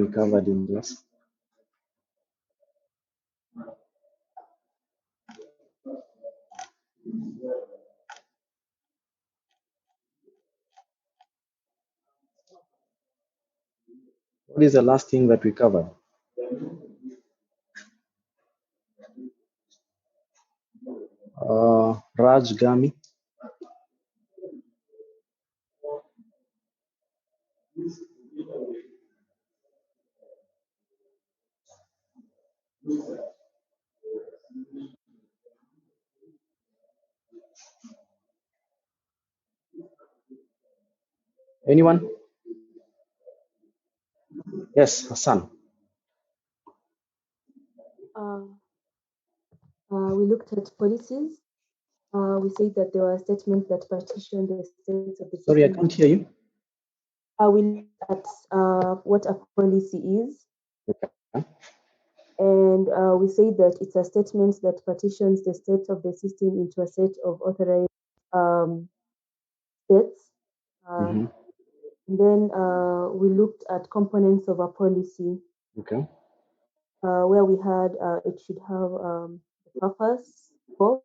we covered in class? What is the last thing that we covered? Raj Gami. Anyone? Yes, Hassan. We looked at policies. We said that there were statements that partition the states of the Sorry, I system. can't hear you. We looked at what a policy is. Okay. And we say that it's a statement that partitions the state of the system into a set of authorized states. Mm-hmm. And then we looked at components of a policy. Okay. Where we had it should have the purpose, scope,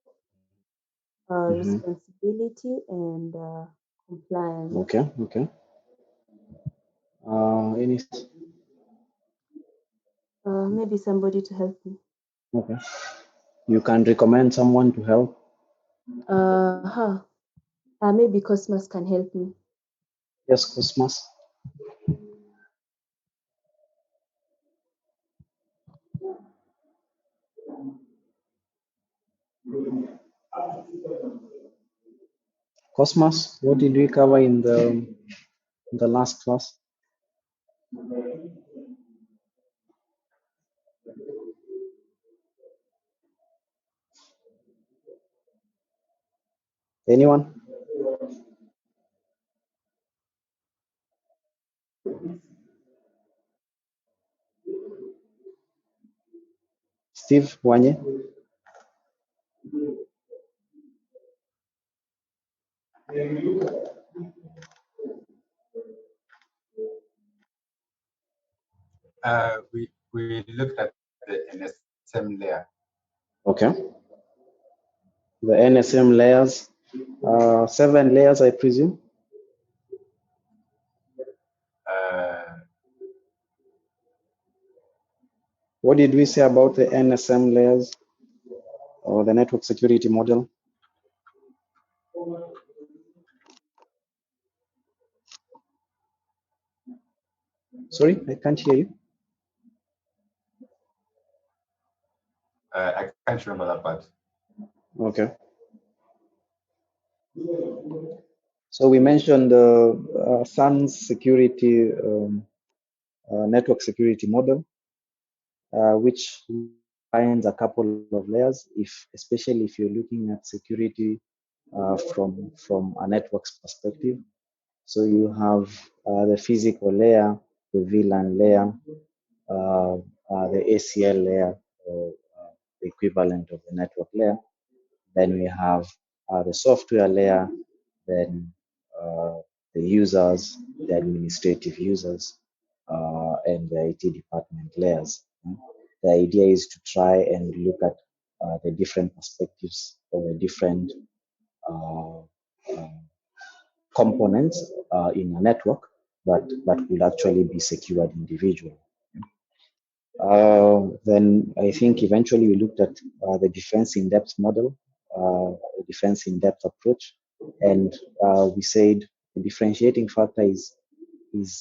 responsibility, and compliance. Okay. Okay. Any? Maybe somebody to help me. Okay. You can recommend someone to help. Maybe Cosmos can help me. Yes, Cosmos. Cosmos, what did we cover in the last class? Anyone? Steve Wanye? We looked at the NSM layer. Okay. The NSM layers, 7 layers, I presume. What did we say about the NSM layers or the network security model? Sorry, I can't hear you. I can't remember that part. Okay. So we mentioned the SANS security network security model, which finds a couple of layers, especially if you're looking at security from a network's perspective. So you have the physical layer, the VLAN layer, the ACL layer, or the equivalent of the network layer. Then we have the software layer, then the users, the administrative users, and the IT department layers. The idea is to try and look at the different perspectives or the different components in a network, but will actually be secured individually. Then I think eventually we looked at the defense in depth model, the defense in depth approach, and we said the differentiating factor is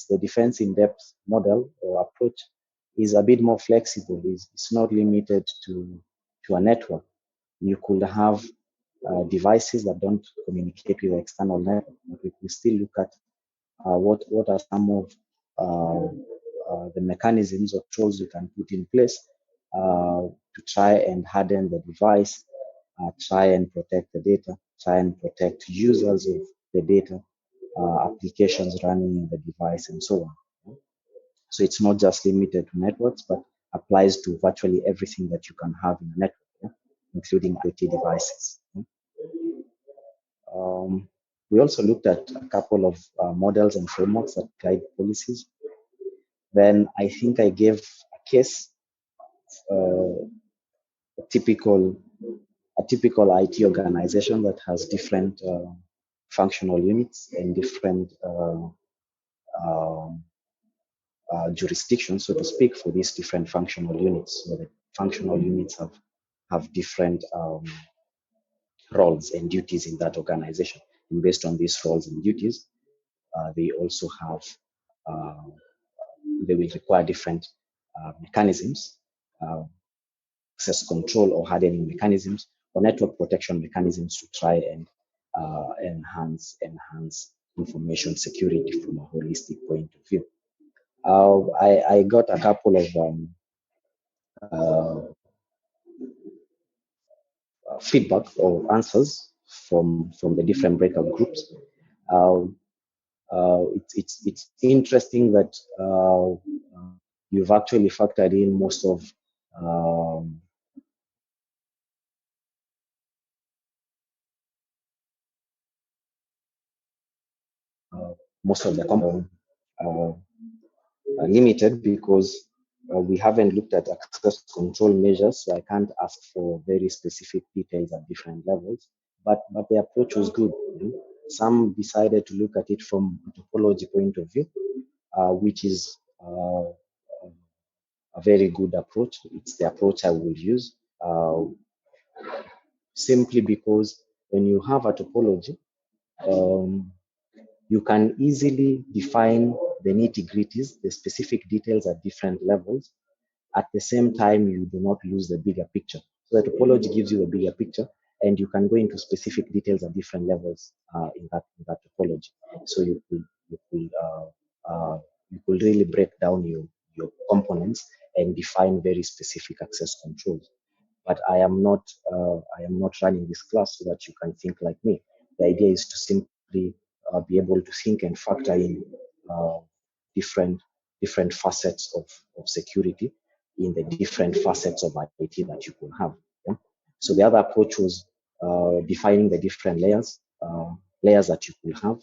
the defense in depth model or approach is a bit more flexible. It's not limited to a network. You could have devices that don't communicate with the external network, but we could still look at what are some of the mechanisms or tools you can put in place to try and harden the device, try and protect the data, try and protect users of the data, applications running in the device, and so on. So it's not just limited to networks, but applies to virtually everything that you can have in a network, including IoT devices. We also looked at a couple of models and frameworks that guide policies. Then I think I gave a case, a typical IT organization that has different functional units and different um, jurisdictions, so to speak, for these different functional units. So the functional units have different roles and duties in that organization. And based on these roles and duties, they also have, uh, they will require different mechanisms, uh, access control or hardening mechanisms or network protection mechanisms to try and enhance information security from a holistic point of view. I got a couple of uh, feedback or answers from the different breakout groups. Uh, it's interesting that you've actually factored in um, most of the limited because we haven't looked at access control measures, so I can't ask for very specific details at different levels. But the approach was good. Some decided to look at it from a topology point of view, which is a very good approach. It's the approach I will use, simply because when you have a topology, um, you can easily define the nitty-gritties, the specific details at different levels. At the same time, you do not lose the bigger picture. So the topology gives you the bigger picture, and you can go into specific details at different levels in that topology. So you could really break down your components and define very specific access controls. But I am not running this class so that you can think like me. The idea is to simply be able to think and factor in uh, different different facets of security in the different facets of IT that you could have. Yeah? So the other approach was defining the different layers that you could have,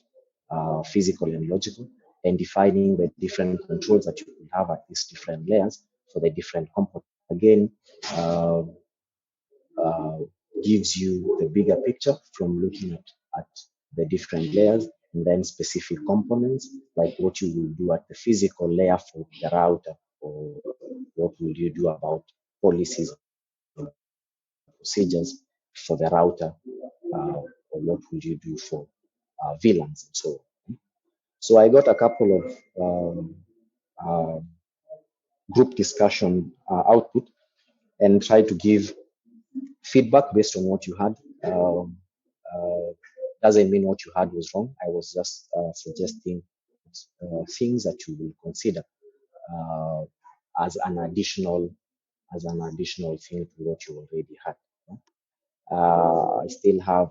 physical and logical, and defining the different controls that you could have at these different layers for the different components. Again, uh, uh, gives you the bigger picture from looking at the different layers and then specific components, like what you will do at the physical layer for the router, or what will you do about policies and procedures for the router, or what will you do for VLANs and so on. So I got a couple of uh, group discussion output and try to give feedback based on what you had. Um, uh, doesn't mean what you had was wrong. I was just suggesting things that you will consider uh, as an additional thing to what you already had. I still have,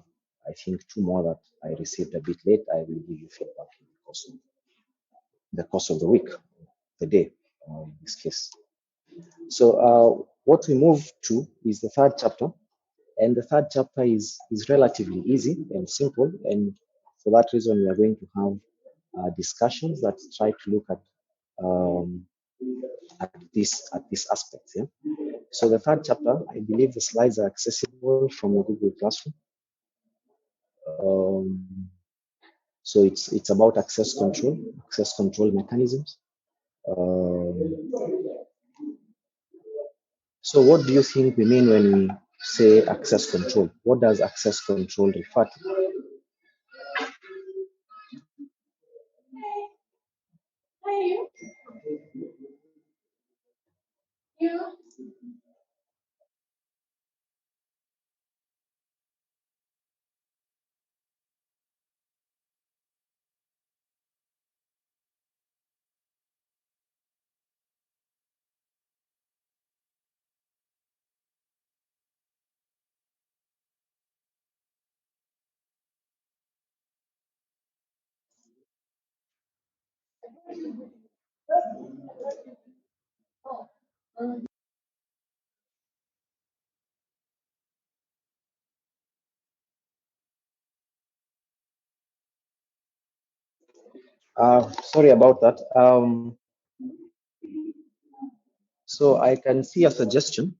I think, two more that I received a bit late. I will give you feedback in the course of the week, the day, in this case. So what we move to is the third chapter. And the third chapter is relatively easy and simple. And for that reason, we are going to have discussions that try to look um, at this aspect. Yeah? So the third chapter, I believe the slides are accessible from the Google Classroom. Um, so it's about access control mechanisms. Um, so what do you think we mean when we say access control? What does access control refer to? Sorry about that. So I can see a suggestion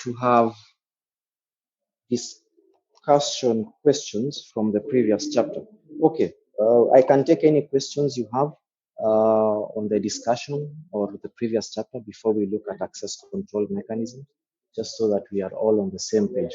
to have discussion questions from the previous chapter. Okay, I can take any questions you have on the discussion or the previous chapter before we look at access control mechanisms, just so that we are all on the same page.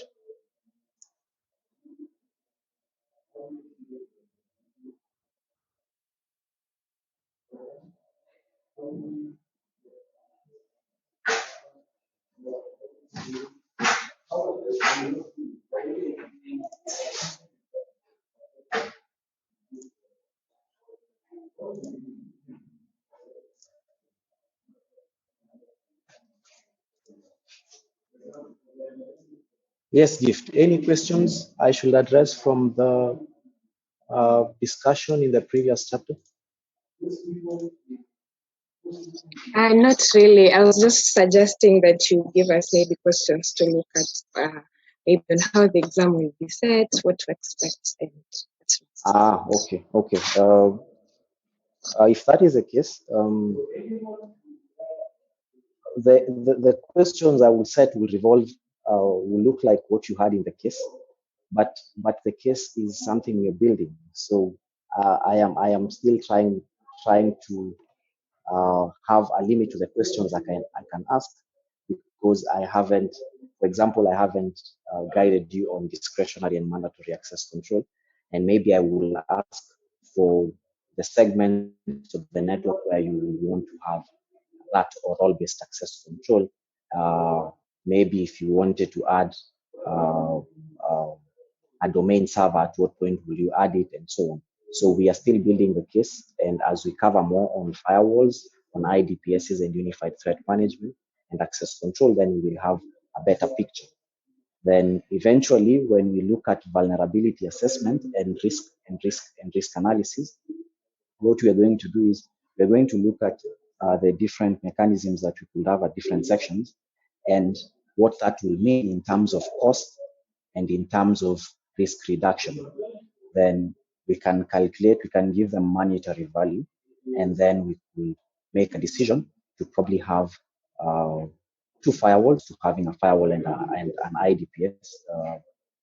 Yes, Gift. Any questions I should address from the discussion in the previous chapter? Not really. I was just suggesting that you give us maybe questions to look at, maybe on how the exam will be set, what to expect, and that's Okay, okay. If that is the case, the questions I will set will revolve, will look like what you had in the case, but the case is something we're building. So I am still trying to have a limit to the questions I can ask, because I haven't, for example, I haven't guided you on discretionary and mandatory access control, and maybe I will ask for the segments of the network where you want to have that or role-based access control. Maybe if you wanted to add uh, uh, a domain server, at what point will you add it, and so on. So we are still building the case, and as we cover more on firewalls, on IDPSs and unified threat management and access control, then we will have a better picture. Then eventually, when we look at vulnerability assessment and risk analysis, what we are going to do is we're going to look at the different mechanisms that we could have at different sections, and what that will mean in terms of cost and in terms of risk reduction. Then we can calculate, we can give them monetary value, and then we will make a decision to probably have two firewalls, to having a firewall and an IDPS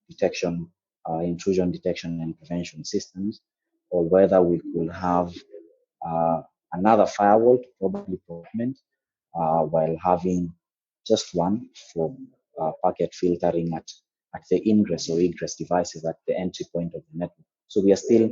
detection, intrusion detection and prevention systems, or whether we could have uh, another firewall to probably augment, while having just one for packet filtering at the ingress or egress devices at the entry point of the network. So we are still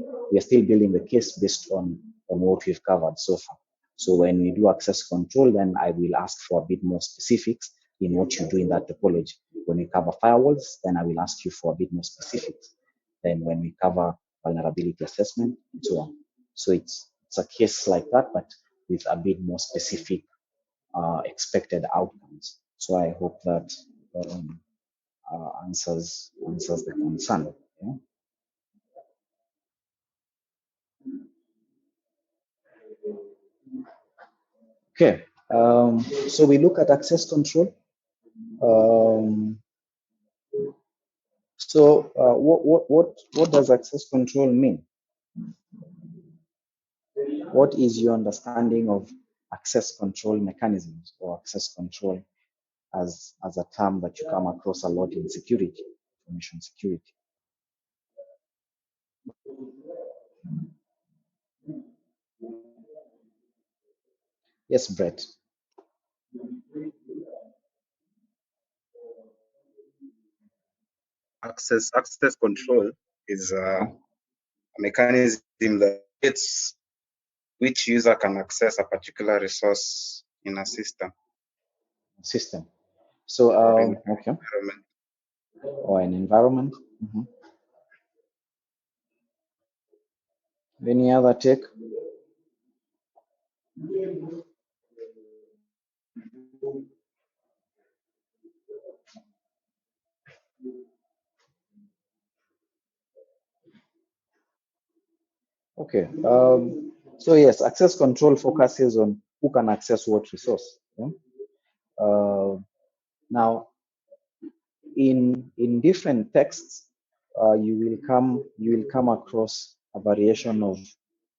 building the case based on what we've covered so far. So when we do access control, then I will ask for a bit more specifics in what you do in that topology. When we cover firewalls, then I will ask you for a bit more specifics. Then when we cover vulnerability assessment and so on. So it's a case like that, but with a bit more specific expected outcomes. So I hope that answers the concern. Yeah? Okay. So we look at access control. What does access control mean? What is your understanding of access control mechanisms or access control as a term that you come across a lot in security, information security? Yes, Brett. Access control is a mechanism that states which user can access a particular resource in a system System. So or in okay. environment. Or an environment. Mhm. Any other take? Okay. So yes, access control focuses on who can access what resource. Yeah? Now, in different texts, you will come across a variation of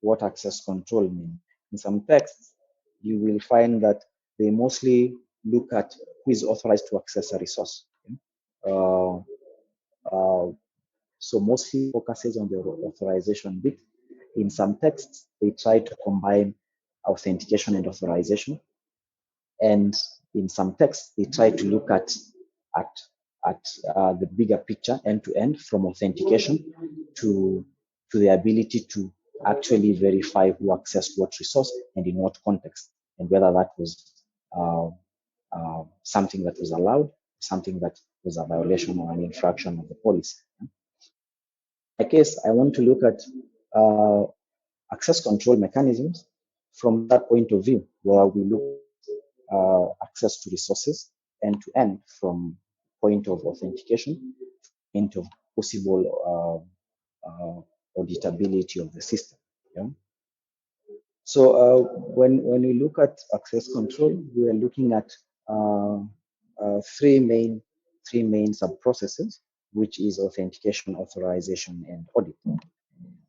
what access control means. In some texts, you will find that they mostly look at who is authorized to access a resource. Uh, so mostly focuses on the authorization bit. In some texts, they try to combine authentication and authorization. And in some texts, they try to look at the bigger picture end to end, from authentication to the ability to actually verify who accessed what resource and in what context, and whether that was something that was allowed, something that was a violation or an infraction of the policy. In my case, I want to look at access control mechanisms from that point of view, where we look access to resources end to end, from point of authentication into possible auditability of the system. Yeah? So when we look at access control, we are looking at three main sub-processes, which is authentication, authorization, and audit.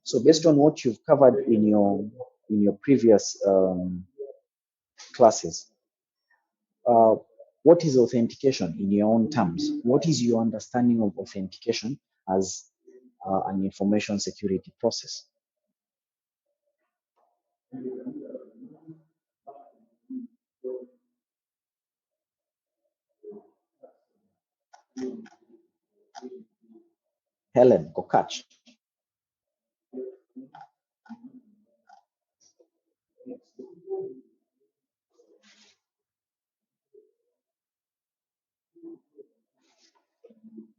So based on what you've covered in your previous classes, what is authentication in your own terms? What is your understanding of authentication as an information security process? Helen Kokach.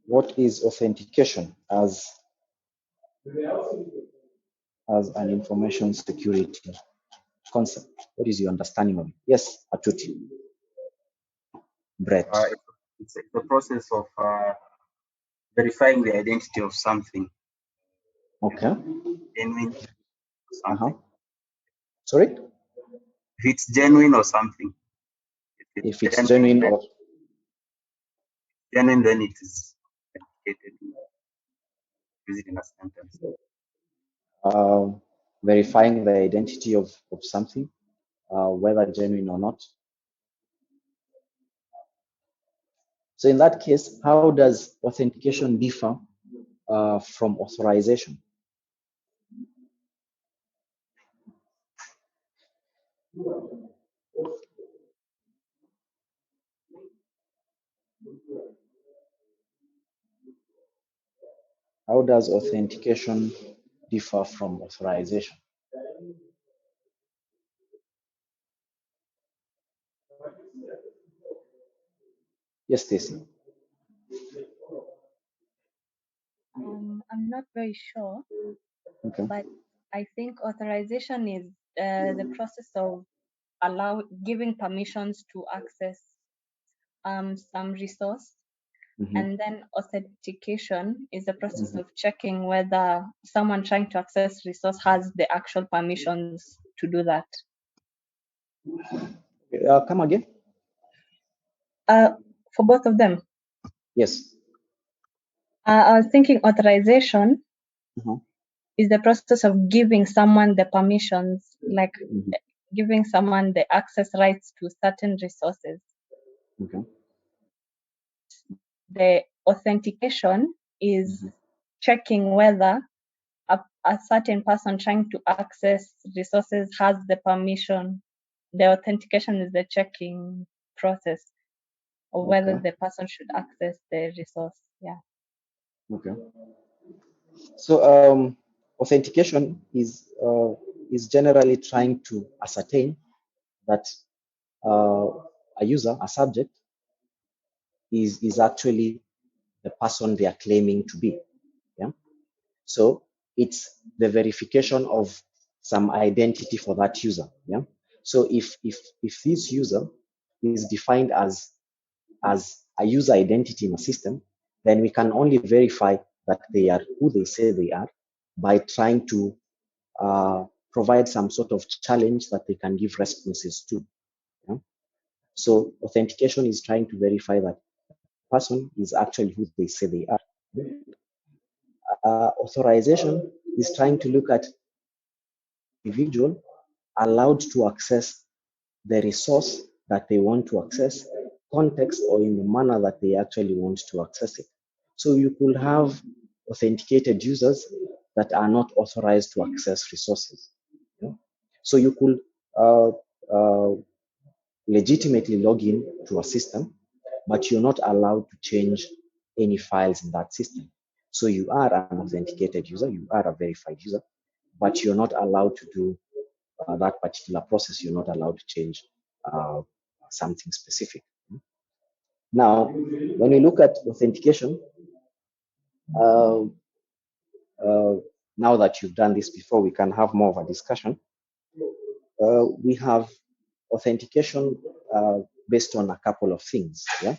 What is authentication as an information security concept? What is your understanding of it? Yes, Atuti. Brett. It's the process of verifying the identity of something. Okay. Genuine or something. Sorry? If it's genuine or something. If it's genuine or genuine, then it is authenticated. Use it in a sentence. Verifying the identity of something, whether genuine or not. So in that case, how does authentication differ from authorization? How does authentication differ from authorization? Yes, Stacy. I'm not very sure, Okay. but I think authorization is the process of giving permissions to access some resource. Mm-hmm. And then authentication is the process of checking whether someone trying to access resource has the actual permissions to do that. Come again? For both of them. Yes. I was thinking authorization is the process of giving someone the permissions, like giving someone the access rights to certain resources. Okay. The authentication is checking whether a certain person trying to access resources has the permission. The authentication is the checking process of whether the person should access the resource. Yeah. Okay. So authentication is generally trying to ascertain that a user, a subject, is actually the person they are claiming to be. Yeah. So it's the verification of some identity for that user. Yeah. So if this user is defined as a user identity in a system, then we can only verify that they are who they say they are by trying to provide some sort of challenge that they can give responses to. Yeah? So authentication is trying to verify that the person is actually who they say they are. Authorization is trying to look at individual allowed to access the resource that they want to access, context, or in the manner that they actually want to access it. So you could have authenticated users that are not authorized to access resources. Yeah? So you could legitimately log in to a system, but you're not allowed to change any files in that system. So you are an authenticated user, you are a verified user, but you're not allowed to do that particular process. You're not allowed to change something specific. Now, when we look at authentication, uh, now that you've done this before, we can have more of a discussion. We have authentication based on a couple of things. Yeah,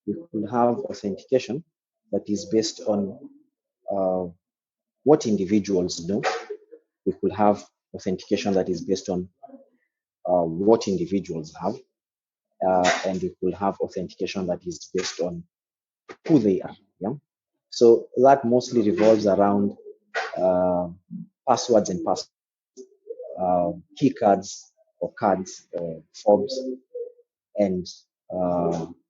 we could have authentication that is based on what individuals know. We could have authentication that is based on what individuals have, and we could have authentication that is based on who they are. Yeah. So that mostly revolves around passwords and key cards or cards, fobs, and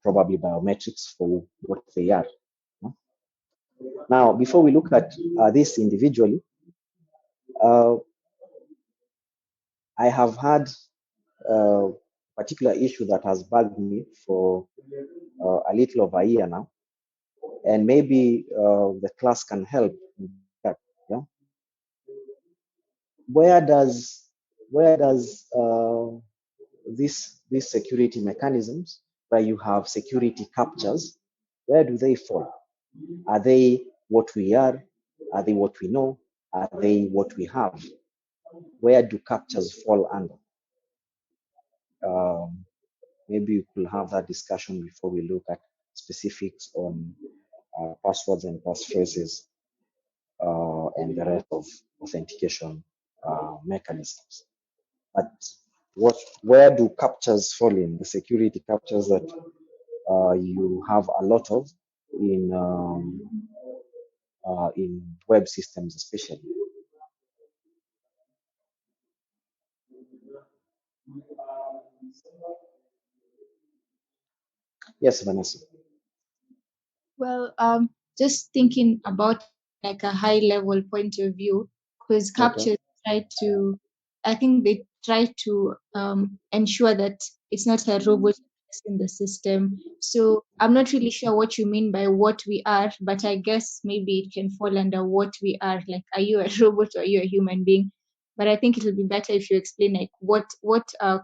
probably biometrics for what they are. Now, before we look at this individually, I have had a particular issue that has bugged me for a little over a year now, and maybe the class can help in that. Yeah, where does these security mechanisms, where you have security captures, where do they fall? Are they what we are? Are they what we know? Are they what we have? Where do captures fall under? Maybe we could have that discussion before we look at specifics on passwords and passphrases and the rest of authentication mechanisms. But where do captures fall in? The security captures that you have a lot of in web systems, especially. Yes, Vanessa. Well, just thinking about like a high level point of view, because Okay. captures try to, I think they try to ensure that it's not a robot in the system. So I'm not really sure what you mean by what we are, but I guess maybe it can fall under what we are. Like, are you a robot or are you a human being? But I think it will be better if you explain like what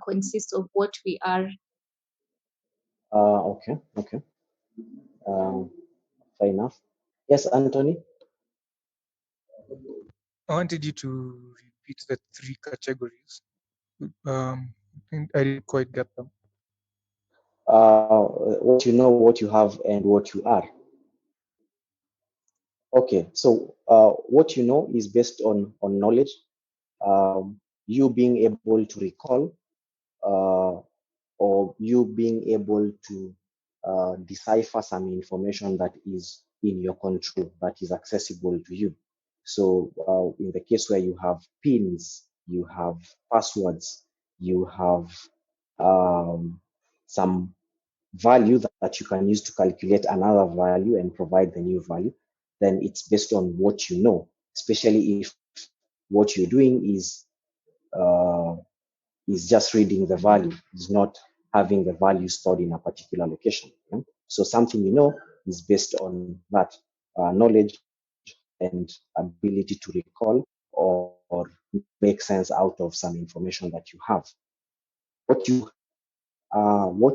consists of what we are. Okay. Um, Fair enough. Yes, Anthony. I wanted you to repeat the three categories. I didn't quite get them. What you know, what you have, and what you are. Okay, so what you know is based on knowledge. You being able to recall, or you being able to decipher some information that is in your control, that is accessible to you. So in the case where you have pins, you have passwords, you have some value that you can use to calculate another value and provide the new value, then it's based on what you know, especially if what you're doing is just reading the value, is not having the value stored in a particular location. Yeah? So something you know is based on that knowledge and ability to recall or make sense out of some information that you have. What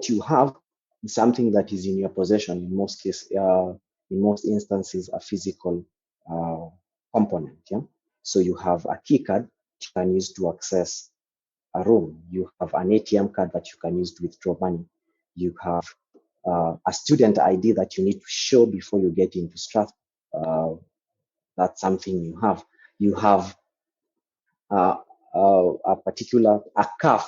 you have is something that is in your possession. In most instances, a physical component. Yeah. So you have a key card you can use to access a room. You have an ATM card that you can use to withdraw money. You have a student ID that you need to show before you get into Strathmore. That's something you have. You have a car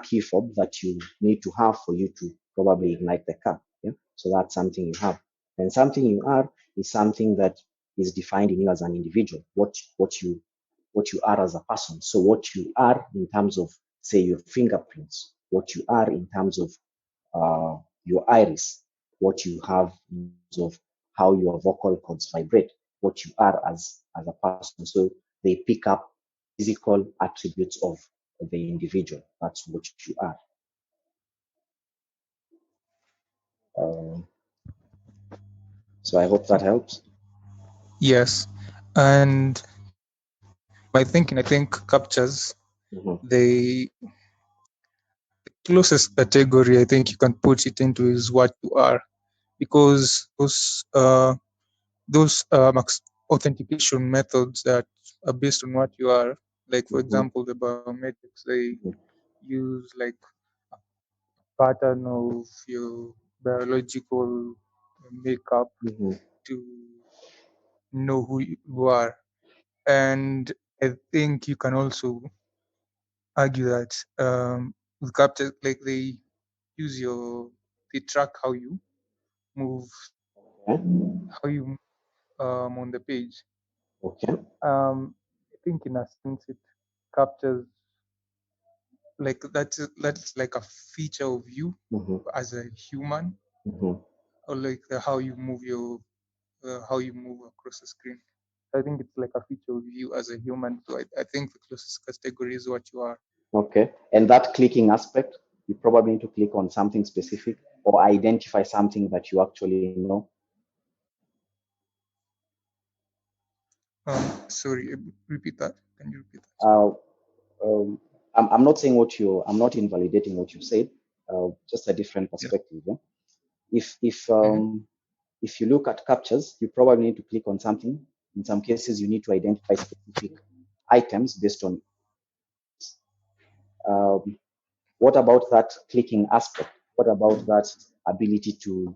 key fob that you need to have for you to probably ignite the car. Yeah? So that's something you have. And something you are is something that is defined in you as an individual, what you are as a person. So what you are in terms of, say, your fingerprints, what you are in terms of your iris, what you have in terms of how your vocal cords vibrate, what you are as a person. So they pick up physical attributes of the individual. That's what you are. So I hope that helps. Yes, and by thinking, I think captures the closest category I think you can put it into is what you are, because those authentication methods that are based on what you are, like for example the biometrics, they use like pattern of your biological makeup to know who you are. And I think you can also argue that with captures, like they use they track how you move, how you on the page. Okay. I think in a sense it captures like that's like a feature of you as a human, or like how you move how you move across the screen. I think it's like a feature of you as a human. So I think the closest category is what you are. Okay. And that clicking aspect, you probably need to click on something specific or identify something that you actually know. Sorry, repeat that. Can you repeat that? I'm not saying I'm not invalidating what you said, just a different perspective. Yeah? If you look at captures, you probably need to click on something. In some cases, you need to identify specific items based on. What about that clicking aspect? What about that ability to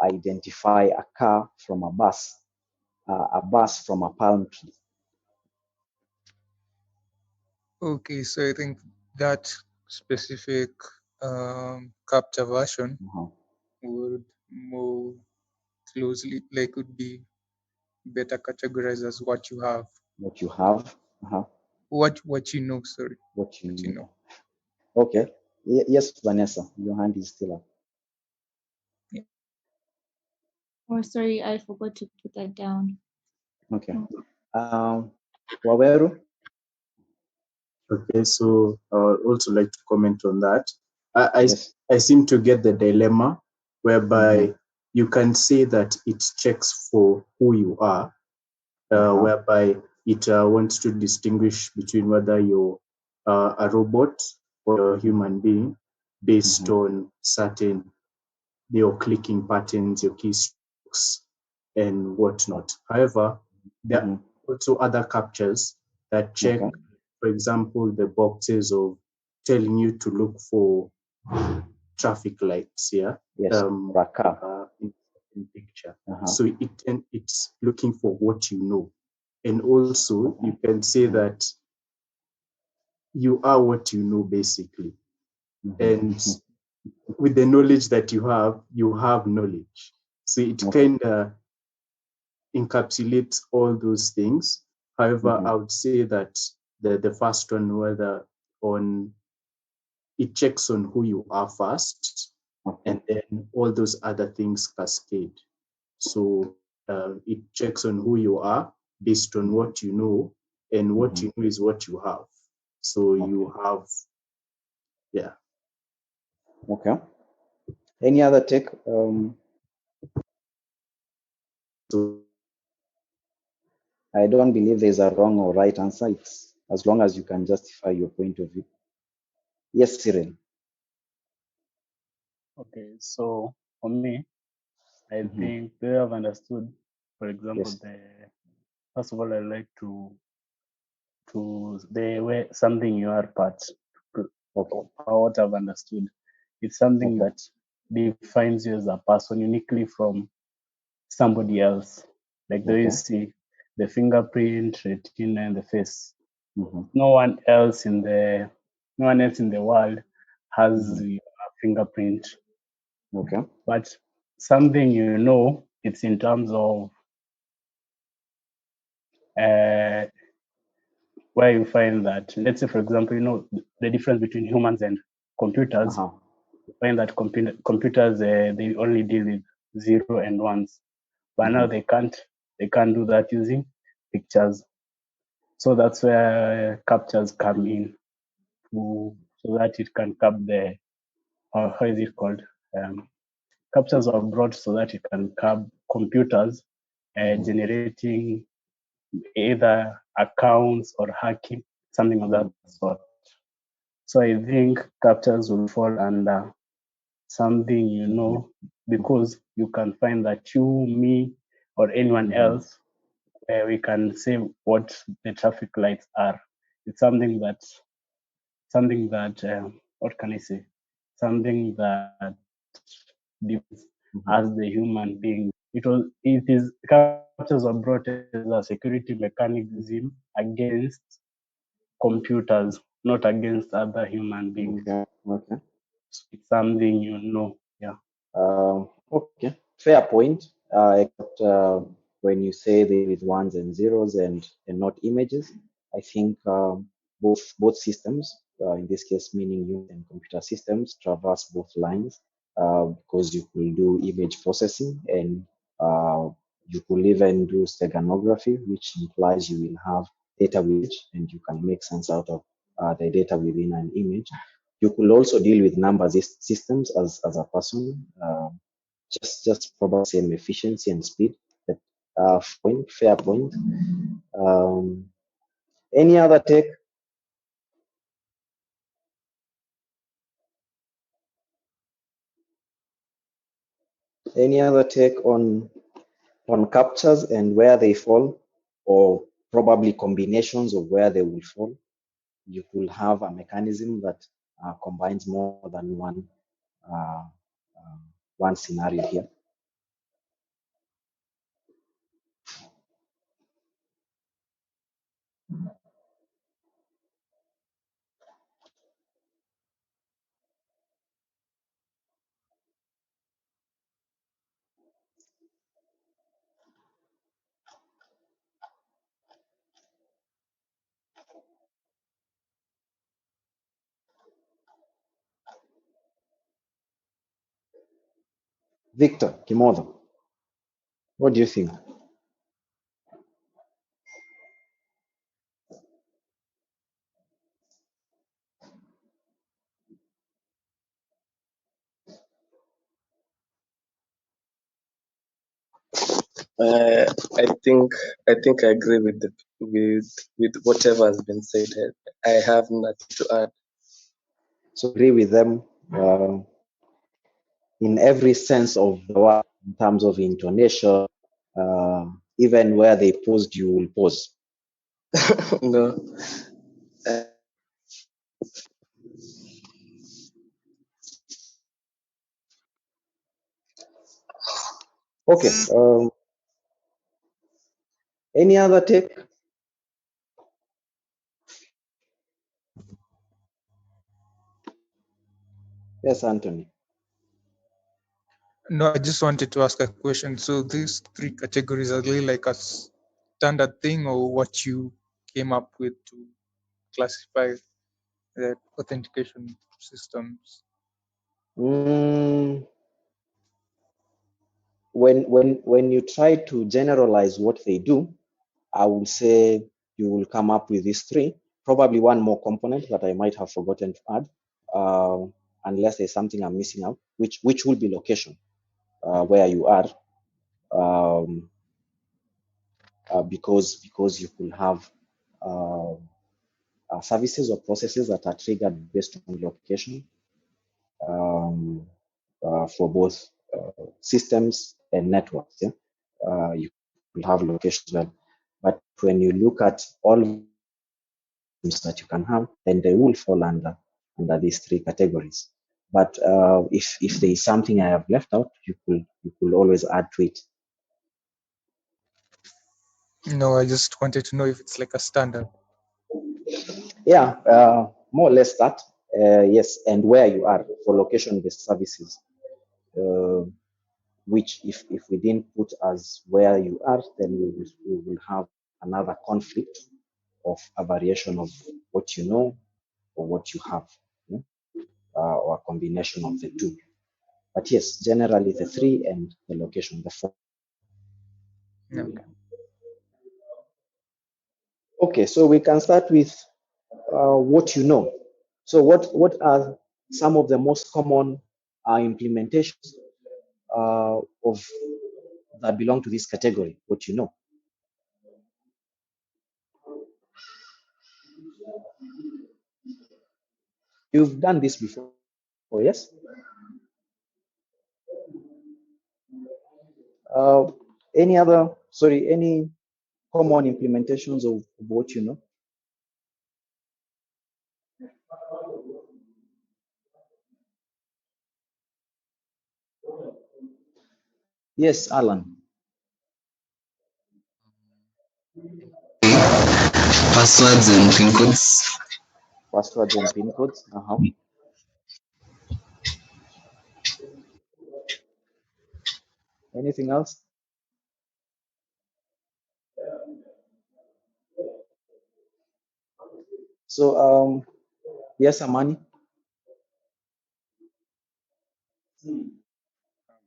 identify a car from a bus from a palm tree? Okay, so I think that specific capture version would more closely, like, would be better categorized as what you have. What you have. What you know, sorry. What you know. Okay. Yes, Vanessa, your hand is still up. Oh, sorry, I forgot to put that down. Okay. Waweru? Okay, so I would also like to comment on that. I seem to get the dilemma whereby you can say that it checks for who you are, whereby it wants to distinguish between whether you're a robot or a human being based on certain your clicking patterns, your keystrokes, and whatnot. However, there are also other captures that check, for example, the boxes of telling you to look for traffic lights here. Yes, in picture. So it's looking for what you know. And also you can say that you are what you know, basically. And with the knowledge that you have knowledge. So it kind of encapsulates all those things. However, I would say that the first one, whether on it checks on who you are first, and then all those other things cascade. So it checks on who you are based on what you know, and what you know is what you have. So you have, yeah. Okay. Any other take? I don't believe there's a wrong or right answer. It's as long as you can justify your point of view. Yes, Cyril. Okay, so for me, I think they have understood. For example, first of all, I like to the way something you are part of what I've understood. It's something that defines you as a person uniquely from somebody else. Like the way you see the fingerprint, retina, and the face. No one else in the world has your fingerprint. Okay. But something you know, it's in terms of where you find that. Let's say, for example, you know the difference between humans and computers, you find that computers they only deal with 0 and 1s, but now they can't do that using pictures. So that's where captures come in, so that it can cap the how is it called? Captures are brought so that it can cap computers generating either accounts or hacking, something of that sort. So I think captures will fall under something you know, because you can find that you, me, or anyone else, we can say what the traffic lights are. It's something that what can I say? Something that defines as the human being. It is captures are brought as a security mechanism against computers, not against other human beings. Okay. So it's something you know. Yeah. Okay, fair point. Except when you say they with ones and zeros and not images, I think both systems, in this case meaning you and computer systems, traverse both lines because you could do image processing and you could even do steganography, which implies you will have data with it and you can make sense out of the data within an image. You could also deal with numbers systems as a person, just probably same efficiency and speed. But fair point. Any other take? Any other take on captures and where they fall, or probably combinations of where they will fall? You could have a mechanism that combines more than uh, one scenario here. Victor Kimodo, what do you think? I think I agree with with whatever has been said. I have nothing to add. So agree with them in every sense of the word, in terms of intonation, even where they paused, you will pause. No. Okay. Any other take? Yes, Anthony. No, I just wanted to ask a question. So these three categories are really like a standard thing, or what you came up with to classify the authentication systems? When you try to generalize what they do, I will say you will come up with these three. Probably one more component that I might have forgotten to add, unless there's something I'm missing out, which will be location, where you are, because you could have services or processes that are triggered based on location, for both systems and networks. Yeah? You will have location as well. But when you look at all that you can have, then they will fall under these three categories. But if there is something I have left out, you could always add to it. No, I just wanted to know if it's like a standard. Yeah, more or less that. Yes, and where you are for location-based services, which if we didn't put as where you are, then we will have another conflict of a variation of what you know or what you have. Yeah? or a combination of the two. But yes, generally the 3 and the location, the 4. Okay. Okay, so we can start with what you know. So what are some of the most common implementations of that belong to this category? What you know? You've done this before, yes? Uh, any common implementations of what you know? Yes, Alan. Passwords and pin codes. Passwords and pin codes. Anything else? So yes, Amani.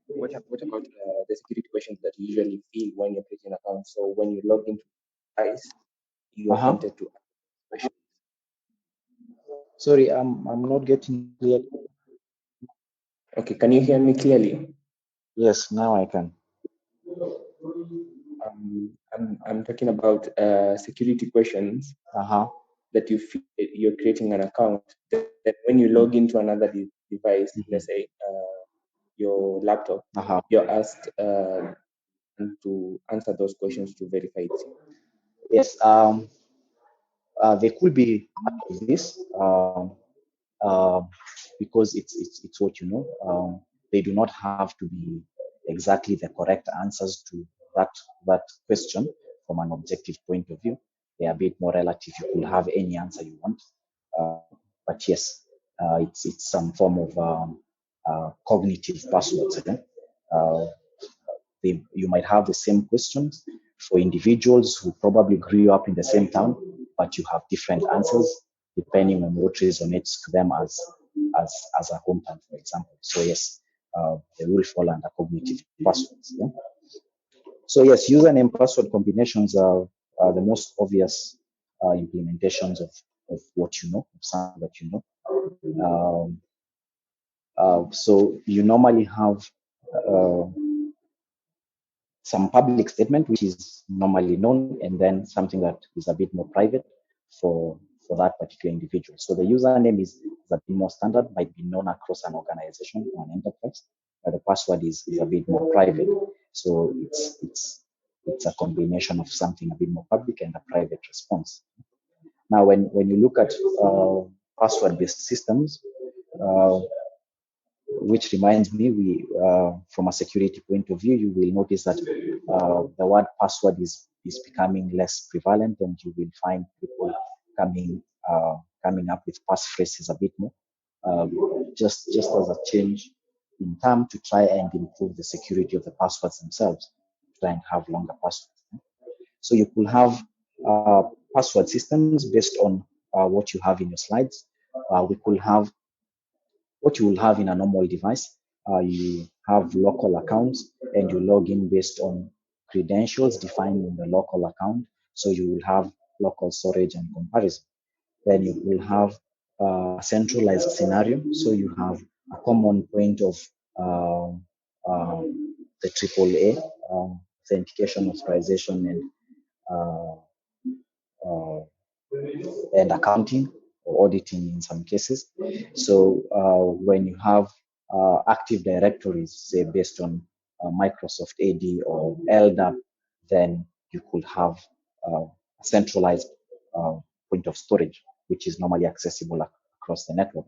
What about the security questions that you usually fill when you're creating an account? So when you log into ICE, you are prompted to ask questions. Sorry, I'm not getting clear. Okay, can you hear me clearly? Yes, now I can. I'm talking about security questions that you're creating an account. That when you log into another device, let's say your laptop, you're asked to answer those questions to verify it. Yes, there could be part of this because it's what you know. They do not have to be exactly the correct answers to that question from an objective point of view. They are a bit more relative. You could have any answer you want, but yes, it's some form of cognitive passwords. Okay? Uh, you might have the same questions for individuals who probably grew up in the same town, but you have different answers depending on what resonates to them as a hometown, for example. So yes, they will fall under cognitive passwords. Yeah? So yes, username password combinations are the most obvious implementations of what you know, of something that you know. So you normally have uh, some public statement, which is normally known, and then something that is a bit more private for that particular individual. So the username is a bit more standard, might be known across an organization or an enterprise, but the password is a bit more private. So it's a combination of something a bit more public and a private response. Now, when you look at password-based systems, uh, which reminds me, from a security point of view, you will notice that the word password is becoming less prevalent, and you will find people coming up with passphrases a bit more, just as a change in term to try and improve the security of the passwords themselves, try and have longer passwords. So you could have password systems based on what you have in your slides. We could have what you will have in a normal device. You have local accounts and you log in based on credentials defined in the local account. So you will have local storage and comparison. Then you will have a centralized scenario. So you have a common point of the AAA authentication, authorization, uh, uh, and accounting or auditing in some cases. So when you have active directories, say based on Microsoft AD or LDAP, then you could have a centralized point of storage, which is normally accessible across the network.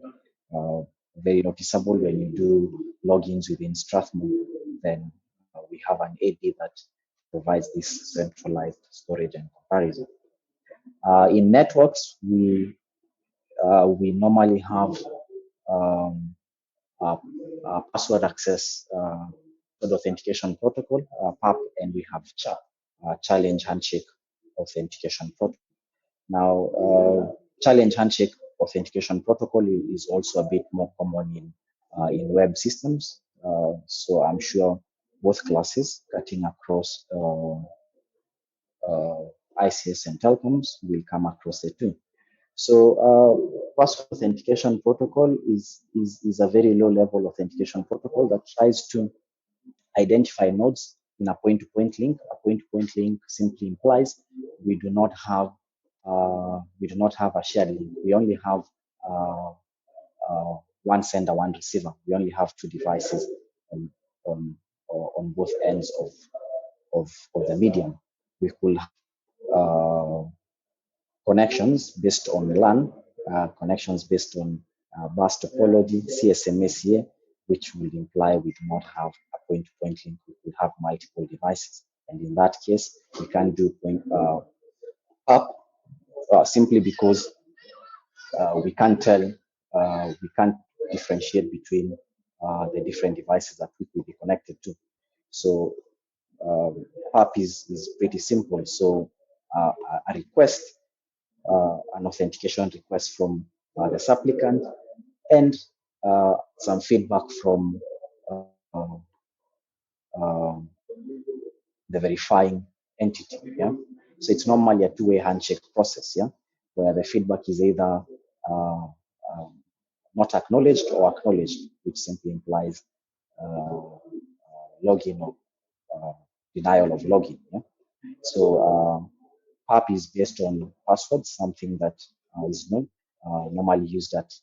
Very noticeable when you do logins within Strathmore, then we have an AD that provides this centralized storage and comparison. In networks, we normally have um, uh, password access authentication protocol, PAP, and we have challenge handshake authentication protocol. Now, challenge handshake authentication protocol is also a bit more common in web systems. So I'm sure both classes cutting across ICS and telecoms will come across the two. So password authentication protocol is a very low level authentication protocol that tries to identify nodes in a point-to-point link. A point-to-point link simply implies we do not have a shared link. We only have uh, one sender, one receiver. We only have two devices on on both ends of the medium. We could connections based on LAN, connections based on bus topology, CSMA, which would imply we do not have a point-to-point link. We could have multiple devices, and in that case, we can't do point up simply because we can't tell, we can't differentiate between the different devices that we could be connected to. So PAP is pretty simple. So a request, an authentication request from the supplicant, and some feedback from the verifying entity. Yeah. So it's normally a two-way handshake process. Yeah, where the feedback is either uh, not acknowledged or acknowledged, which simply implies login or denial of login. Yeah? So PAP is based on passwords, something that is known, normally used at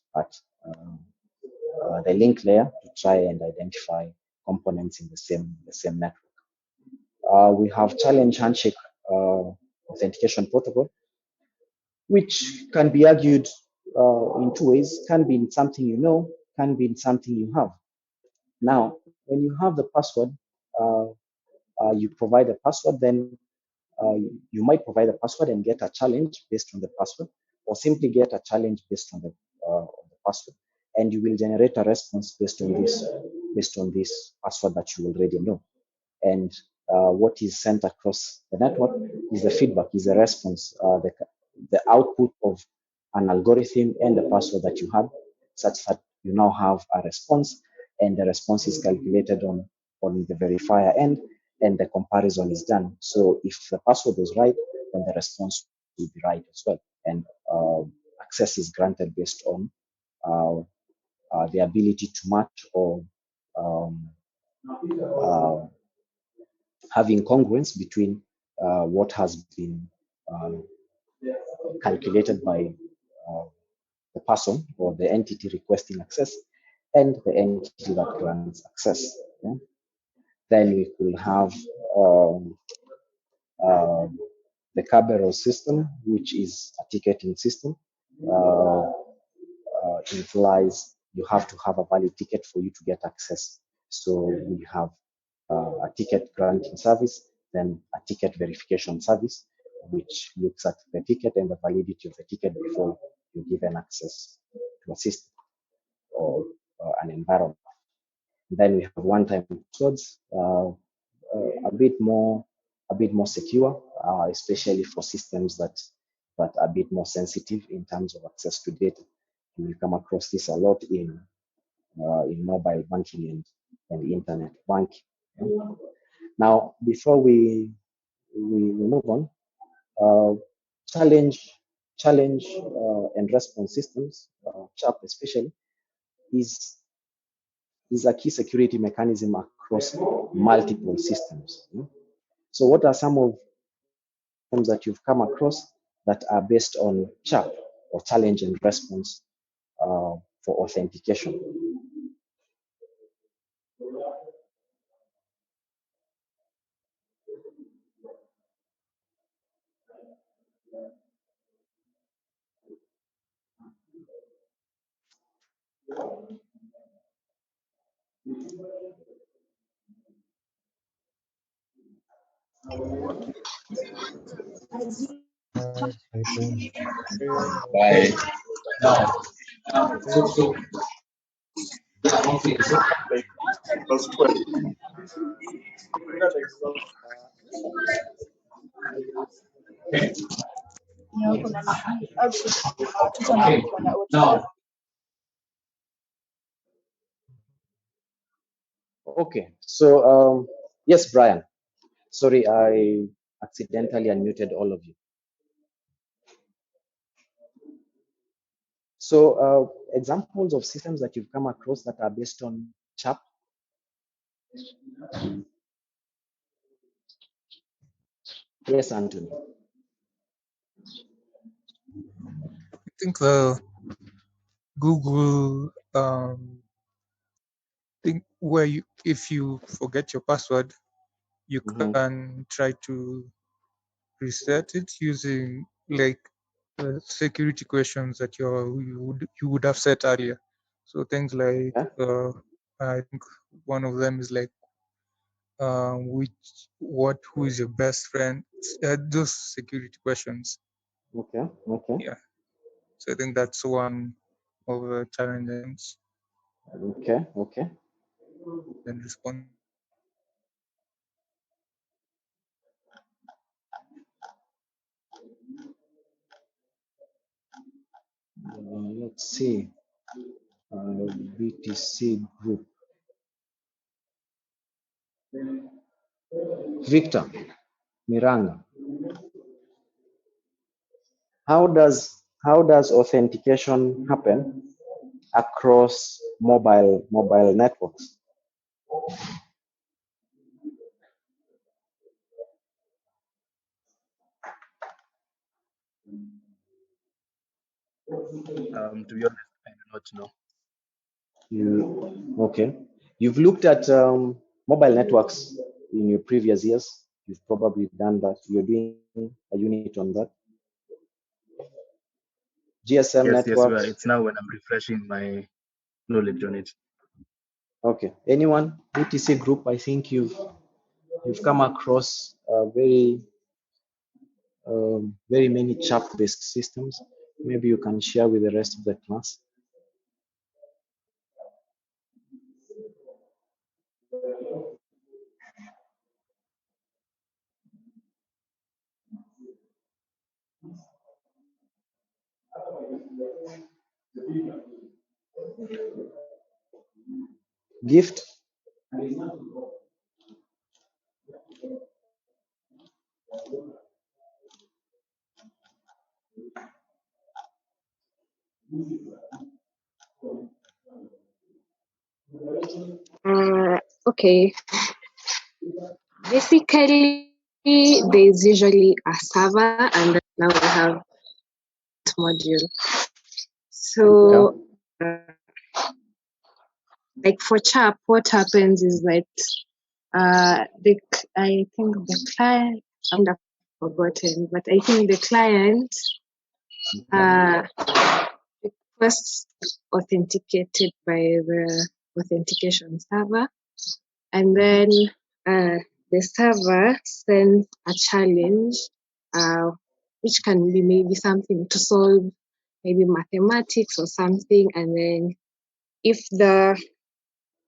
the link layer to try and identify components in the same network. We have challenge handshake authentication protocol, which can be argued in two ways. Can be in something you know, can be in something you have. Now, when you have the password, you provide a password, then you might provide a password and get a challenge based on the password, or simply get a challenge based on the password, and you will generate a response based on this password that you already know. And what is sent across the network is the feedback, is the response, the output of an algorithm and the password that you had, such that you now have a response, and the response is calculated on the verifier end, and the comparison is done. So if the password was right, then the response will be right as well. And access is granted based on the ability to match or um, uh, having congruence between what has been calculated by uh, the person or the entity requesting access and the entity that grants access. Yeah? Then we could have um, uh, the Cabero system, which is a ticketing system. Implies you have to have a valid ticket for you to get access. So we have a ticket granting service, then a ticket verification service, which looks at the ticket and the validity of the ticket before you give an access to a system or an environment. Then we have one-time passwords, a bit more secure, especially for systems that are a bit more sensitive in terms of access to data. You will come across this a lot in mobile banking and internet banking. Now, before we move on, uh, challenge and response systems, CHAP especially, is a key security mechanism across multiple systems. So what are some of systems that you've come across that are based on CHAP, or challenge and response for authentication? Bye. Like plus 12. wenye wako na access to watoto na wako na autism. Okay, so yes, Brian. Sorry, I accidentally unmuted all of you. So examples of systems that you've come across that are based on CHAP. Yes, Anthony. I think the Google thing where you, if you forget your password, you can try to reset it using like security questions that you would have set earlier. So things like I think one of them is like who is your best friend? Those security questions. Okay. Okay. Yeah. So I think that's one of the challenges. Okay. Okay. Then respond. Let's see. BTC group. Victor Miranga. How does authentication happen across mobile networks? To be honest, I do not know. Okay. You've looked at mobile networks in your previous years. You've probably done that. You're doing a unit on that. GSM Yes, networks. it's now when I'm refreshing my knowledge on it. Okay. Anyone? BTC group, I think you've come across very many CHAP-based systems. Maybe you can share with the rest of the class. Gift. Okay. Basically, there's usually a server, and now we have module. So, like for CHAP, what happens is like I think the client, I've forgotten, but I think the client requests authenticated by the authentication server, and then the server sends a challenge, which can be maybe something to solve, maybe mathematics or something, and then if the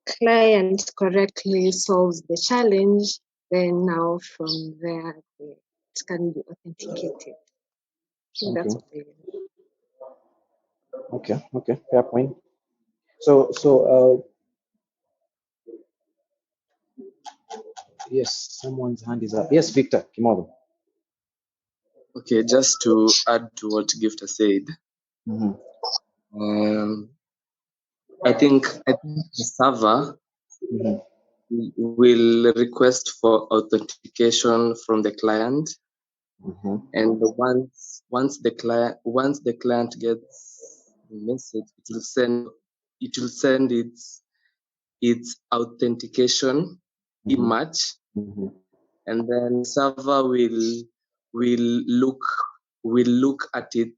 client correctly solves the challenge, then now from there it can be authenticated. I think that's what I mean. Okay, fair point. So yes, someone's hand is up. Yes, Victor Kimodo. Okay, just to add to what Gifter said, I think the server will request for authentication from the client, and once the client gets the message, it will send its authentication image, and then server will look at it.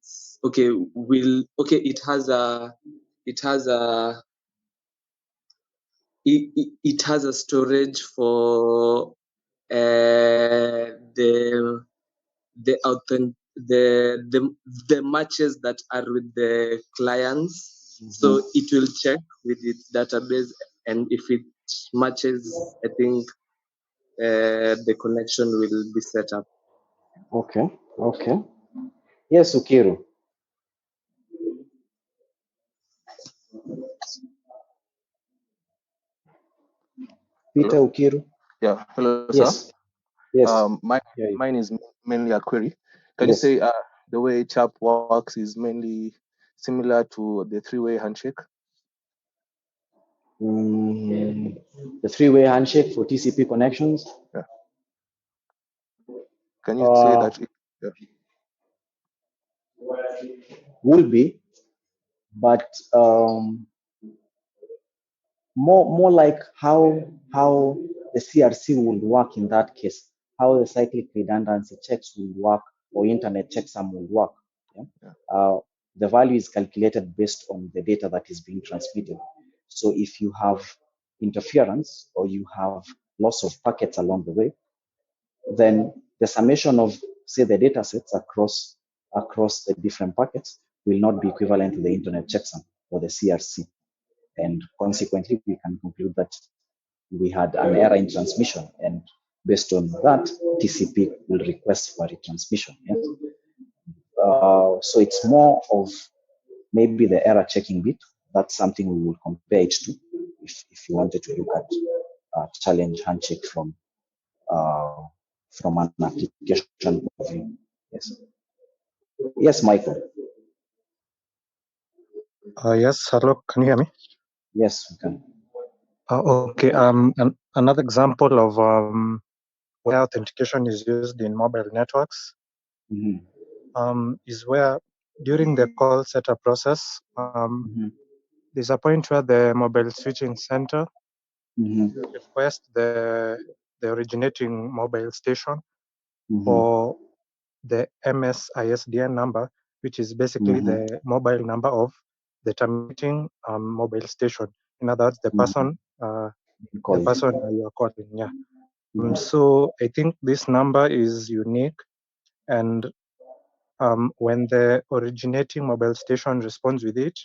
It has a storage for the matches that are with the clients. So it will check with its database, and if it matches, I think the connection will be set up. Okay. Yes, Ukiru. Peter Hello? Ukiru. Yeah, hello, sir. Yes. Yes. Mine is mainly a query. Can you Yes. say the way CHAP works is mainly similar to the three-way handshake? The three-way handshake for TCP connections. Yeah. Can you say that? Yeah. Will be, but more like how the CRC will work in that case, how the cyclic redundancy checks will work, or internet checksum will work. Yeah? The value is calculated based on the data that is being transmitted. So if you have interference or you have loss of packets along the way, then the summation of, say, the data sets across the different packets will not be equivalent to the internet checksum or the CRC. And consequently, we can conclude that we had an error in transmission, and based on that, TCP will request for retransmission. Yes? So it's more of maybe the error checking bit. That's something we will compare it to if you wanted to look at challenge handshake from an application point of view. Yes. Yes, Michael. Yes, hello, can you hear me? Yes, we can. Okay, another example of where authentication is used in mobile networks is where during the call setup process, there's a point where the mobile switching center requests the originating mobile station for the MS-ISDN number, which is basically the mobile number of the terminating mobile station. In other words, the person you are calling. Yeah. So I think this number is unique, and when the originating mobile station responds with it,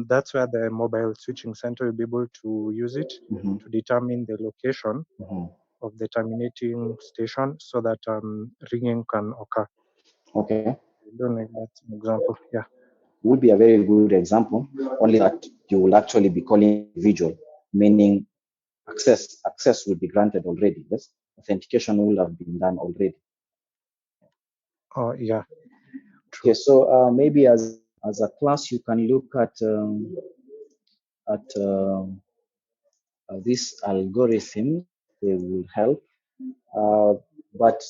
that's where the mobile switching center will be able to use it to determine the location of the terminating station so that ringing can occur. Okay. I don't know if that's an example. Yeah. Would be a very good example, only that you will actually be calling individual, meaning access will be granted already. Yes, authentication will have been done already. Oh, yeah. True. Okay, so maybe as a class, you can look at these algorithms. They will help, but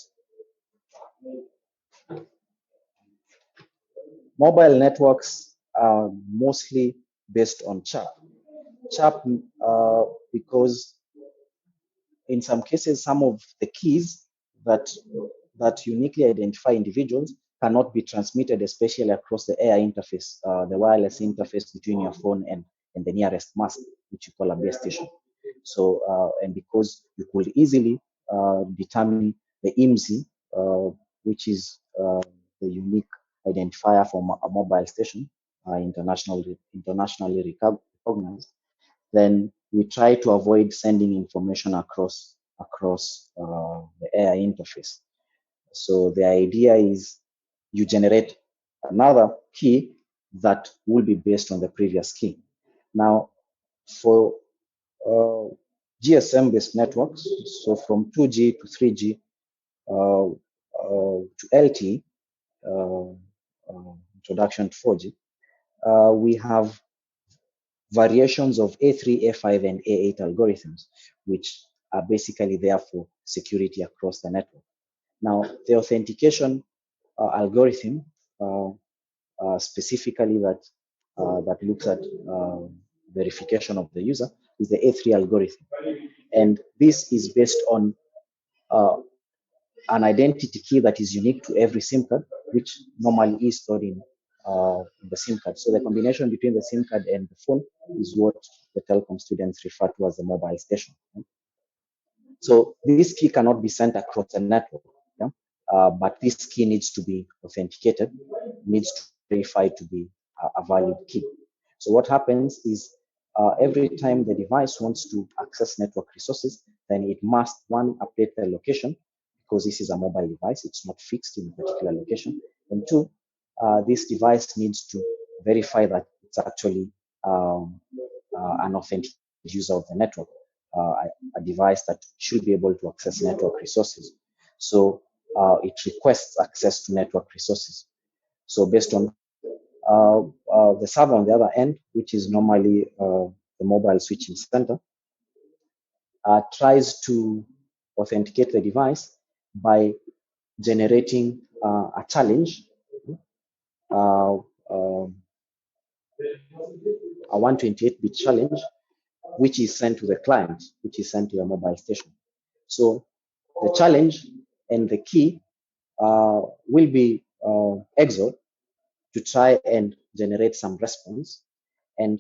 mobile networks are mostly based on CHAP. CHAP because in some cases, some of the keys that uniquely identify individuals cannot be transmitted, especially across the air interface, the wireless interface between your phone and the nearest mast, which you call a base station. So, and because you could easily determine the IMSI, which is the unique identifier for a mobile station, internationally recognized, then we try to avoid sending information across the air interface. So the idea is you generate another key that will be based on the previous key. Now, for GSM-based networks, so from 2G to 3G to LTE, introduction to 4G, we have variations of A3, A5, and A8 algorithms, which are basically there for security across the network. Now, the authentication algorithm, specifically that looks at verification of the user, is the A3 algorithm. And this is based on an identity key that is unique to every SIM card, which normally is stored in the SIM card. So the combination between the SIM card and the phone is what the telecom students refer to as the mobile station. So this key cannot be sent across the network, yeah? But this key needs to be authenticated, needs to be verified to be a valid key. So what happens is every time the device wants to access network resources, then it must, one, update the location, because this is a mobile device, it's not fixed in a particular location. And two, this device needs to verify that it's actually an authentic user of the network, a device that should be able to access network resources. So it requests access to network resources. So based on the server on the other end, which is normally the mobile switching center, tries to authenticate the device by generating a challenge, uh, a 128-bit challenge, which is sent to the client, which is sent to your mobile station. So the challenge and the key will be XOR to try and generate some response. And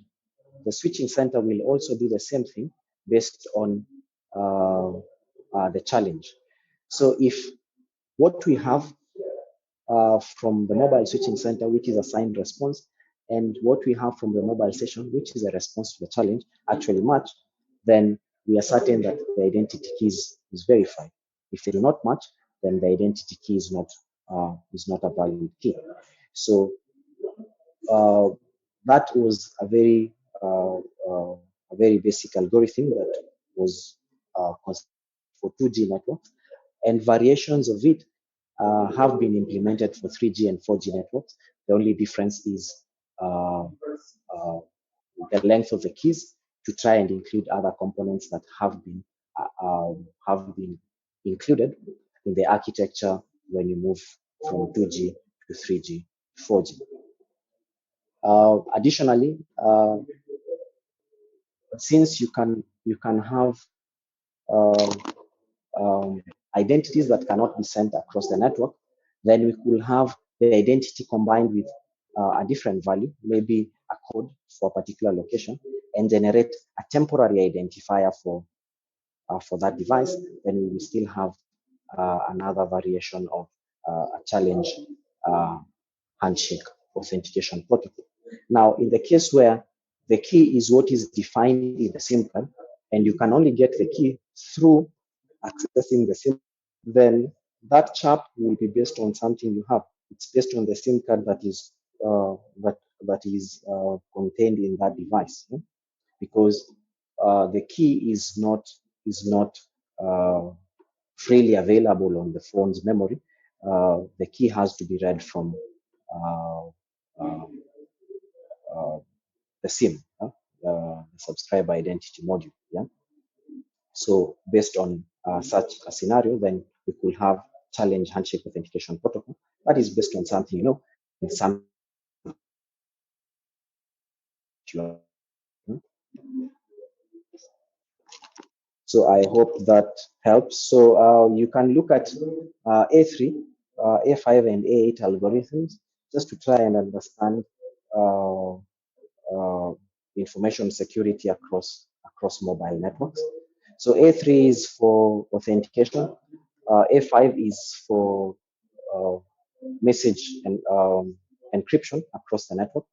the switching center will also do the same thing based on the challenge. So if what we have from the mobile switching center, which is a signed response, and what we have from the mobile station, which is a response to the challenge, actually match, then we are certain that the identity key is verified. If they do not match, then the identity key is not a valid key. So that was a very basic algorithm that was conceived for 2G networks, and variations of it have been implemented for 3G and 4G networks. The only difference is the length of the keys to try and include other components that have been included in the architecture when you move from 2G to 3G, 4G. Additionally, since you can have identities that cannot be sent across the network, then we could have the identity combined with a different value, maybe a code for a particular location, and generate a temporary identifier for that device. Then we will still have another variation of a challenge handshake authentication protocol. Now, in the case where the key is what is defined in the SIM card, and you can only get the key through accessing the SIM, then that chap will be based on something you have. It's based on the SIM card that is contained in that device, because the key is not freely available on the phone's memory. The key has to be read from the SIM, the subscriber identity module. Yeah. So based on such a scenario, then we could have challenge handshake authentication protocol that is based on something and some. So I hope that helps. So you can look at A3, A5, and A8 algorithms just to try and understand information security across mobile networks. So A3 is for authentication. A5 is for message and encryption across the network,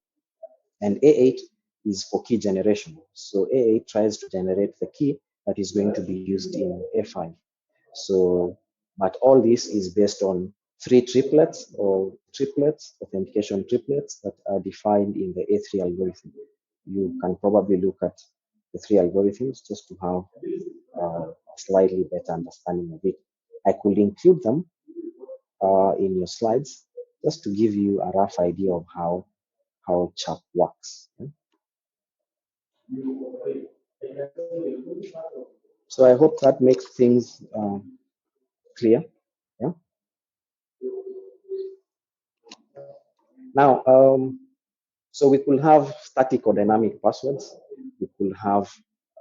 and A8 is for key generation. So A8 tries to generate the key that is going to be used in A5. So, but all this is based on three triplets authentication triplets that are defined in the A3 algorithm. You can probably look at the three algorithms just to have a slightly better understanding of it. I could include them in your slides just to give you a rough idea of how CHAP works. So I hope that makes things clear. Yeah. Now, so we could have static or dynamic passwords. We could have,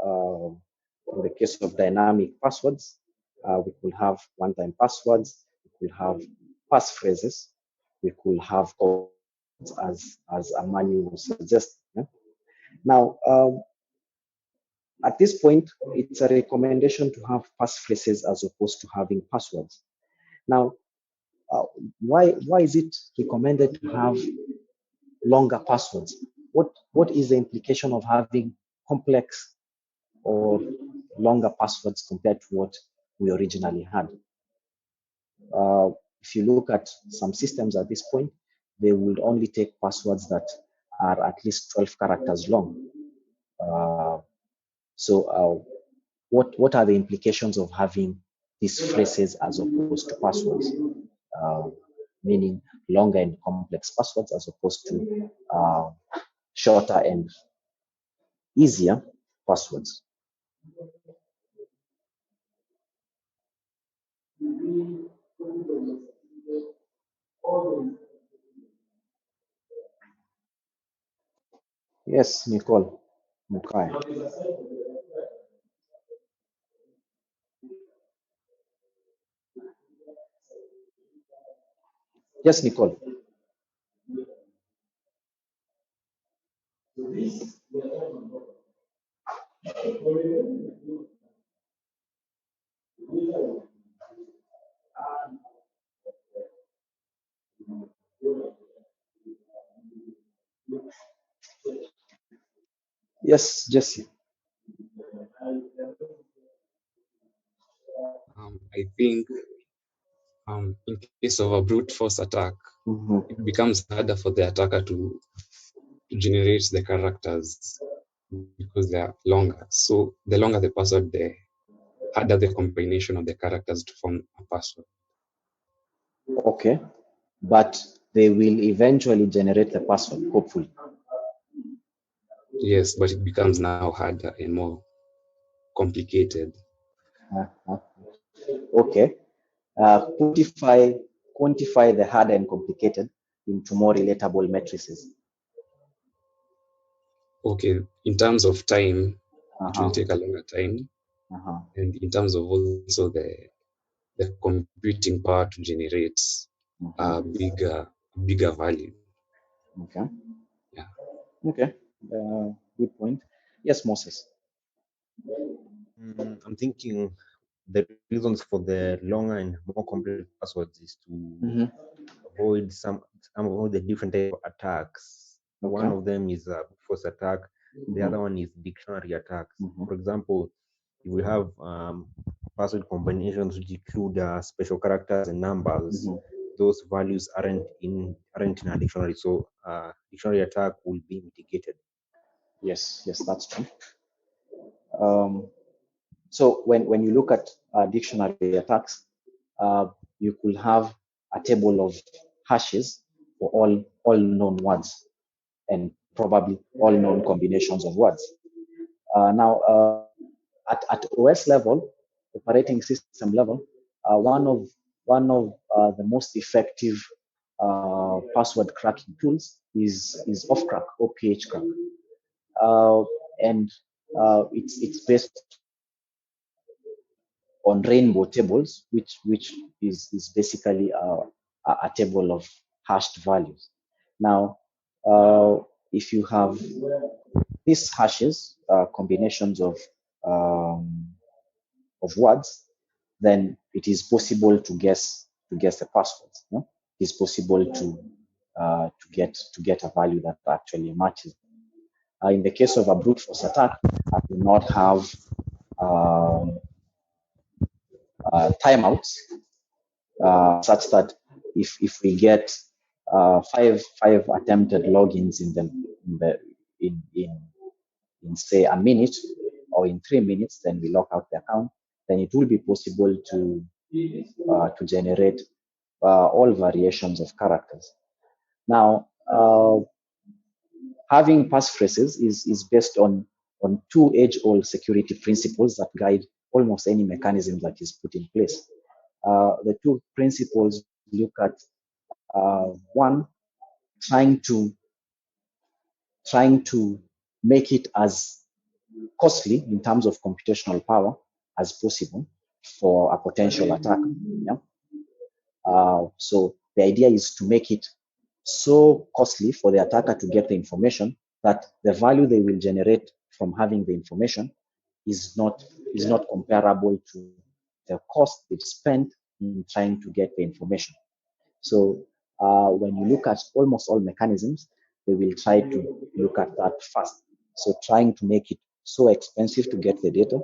in the case of dynamic passwords, we could have one-time passwords. We could have passphrases. We could have as a manual suggests. Yeah? Now, at this point, it's a recommendation to have passphrases as opposed to having passwords. Now, why is it recommended to have longer passwords? What is the implication of having complex or longer passwords compared to what we originally had? If you look at some systems at this point, they will only take passwords that are at least 12 characters long. What are the implications of having these phrases as opposed to passwords? Meaning longer and complex passwords as opposed to shorter and easier passwords. Yes, Nicole Mukai. Yes, Nicole. Yes, Jesse. I think in case of a brute force attack, it becomes harder for the attacker to generate the characters because they are longer. So the longer the password, the harder the combination of the characters to form a password. Okay, but they will eventually generate the password, hopefully. Yes, but it becomes now harder and more complicated. Okay. Quantify the hard and complicated into more relatable matrices. Okay, in terms of time, it will take a longer time. And in terms of also the computing power to generate a bigger value. Okay. Yeah. Okay. Good point. Yes, Moses. I'm thinking the reasons for the longer and more complex passwords is to avoid of the different type of attacks. Okay. One of them is a force attack. The other one is dictionary attacks. For example, if we have password combinations which include special characters and numbers, those values aren't in a dictionary, so dictionary attack will be mitigated. Yes, that's true. So when you look at dictionary attacks, you could have a table of hashes for all known words and probably all known combinations of words. Now, at OS level, operating system level, one of the most effective password cracking tools is OffCrack or PHCrack, and it's based on rainbow tables, which is basically a table of hashed values. Now, if you have these hashes, combinations of words, then it is possible to guess the passwords. Yeah? It is possible to get a value that actually matches. In the case of a brute force attack, I do not have timeouts such that if we get five attempted logins in say a minute or in 3 minutes, then we lock out the account. Then it will be possible to generate all variations of characters. Now, having passphrases is based on two age-old security principles that guide almost any mechanism that is put in place. The two principles look at one, trying to make it as costly in terms of computational power as possible for a potential attack. Yeah? So the idea is to make it so costly for the attacker to get the information that the value they will generate from having the information is not comparable to the cost they've spent in trying to get the information. So when you look at almost all mechanisms, they will try to look at that first. So trying to make it so expensive to get the data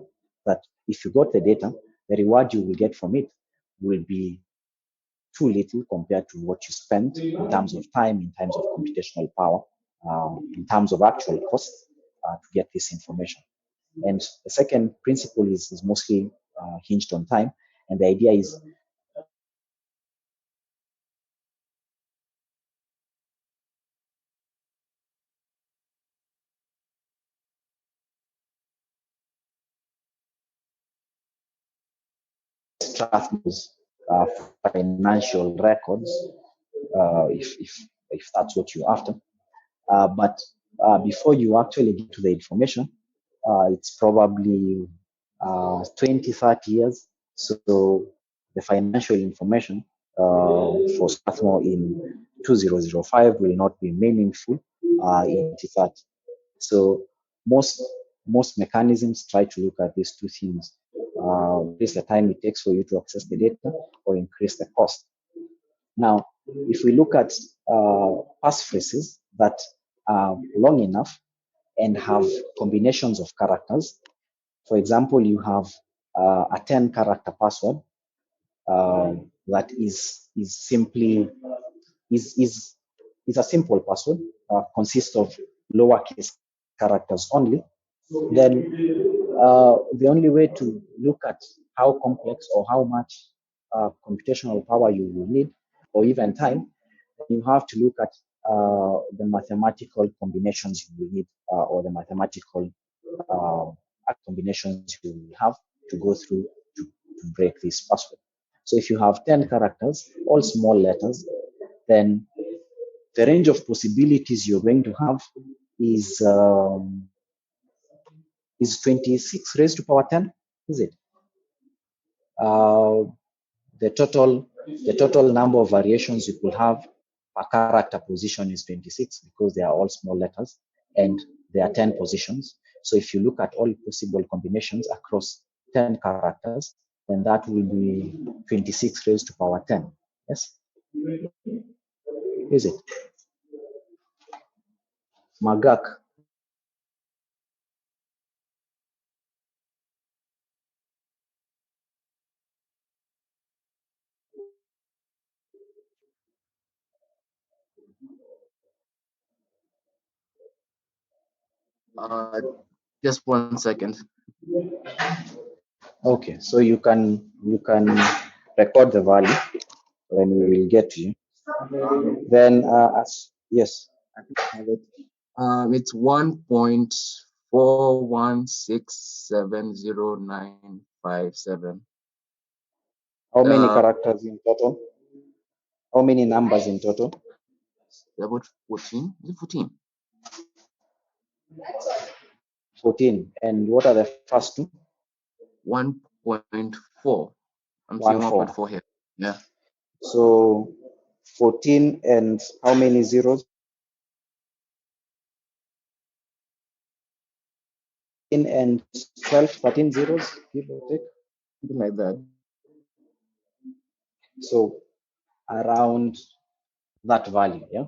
that if you got the data, the reward you will get from it will be too little compared to what you spend in terms of time, in terms of computational power, in terms of actual cost to get this information. And the second principle is mostly hinged on time. And the idea is Strathmore's financial records, if that's what you're after. But before you actually get to the information, it's probably 20, 30 years. So the financial information for Strathmore in 2005 will not be meaningful in 2030. So most mechanisms try to look at these two things: increase the time it takes for you to access the data, or increase the cost. Now, if we look at passphrases that are long enough and have combinations of characters, for example, you have a 10-character password that is a simple password, consists of lowercase characters only. Then the only way to look at how complex or how much computational power you will need, or even time, you have to look at the mathematical combinations you will need, or the mathematical combinations you will have to go through to break this password. So if you have 10 characters, all small letters, then the range of possibilities you're going to have is 26 raised to power 10, is it? The total number of variations you could have per character position is 26, because they are all small letters and there are 10 positions. So if you look at all possible combinations across 10 characters, then that will be 26 raised to power 10. Yes? Is it? Magak. Just 1 second. Okay, so you can record the value when we will get to you. Then yes. It's 1.41670957. How many characters in total? How many numbers in total? About 14. Is it 14? 14. And what are the first two? 1.4. I'm seeing 1.4 here. Yeah. So 14 and how many zeros? And 12, 13 zeros, give or take. Something like that. So around that value, yeah.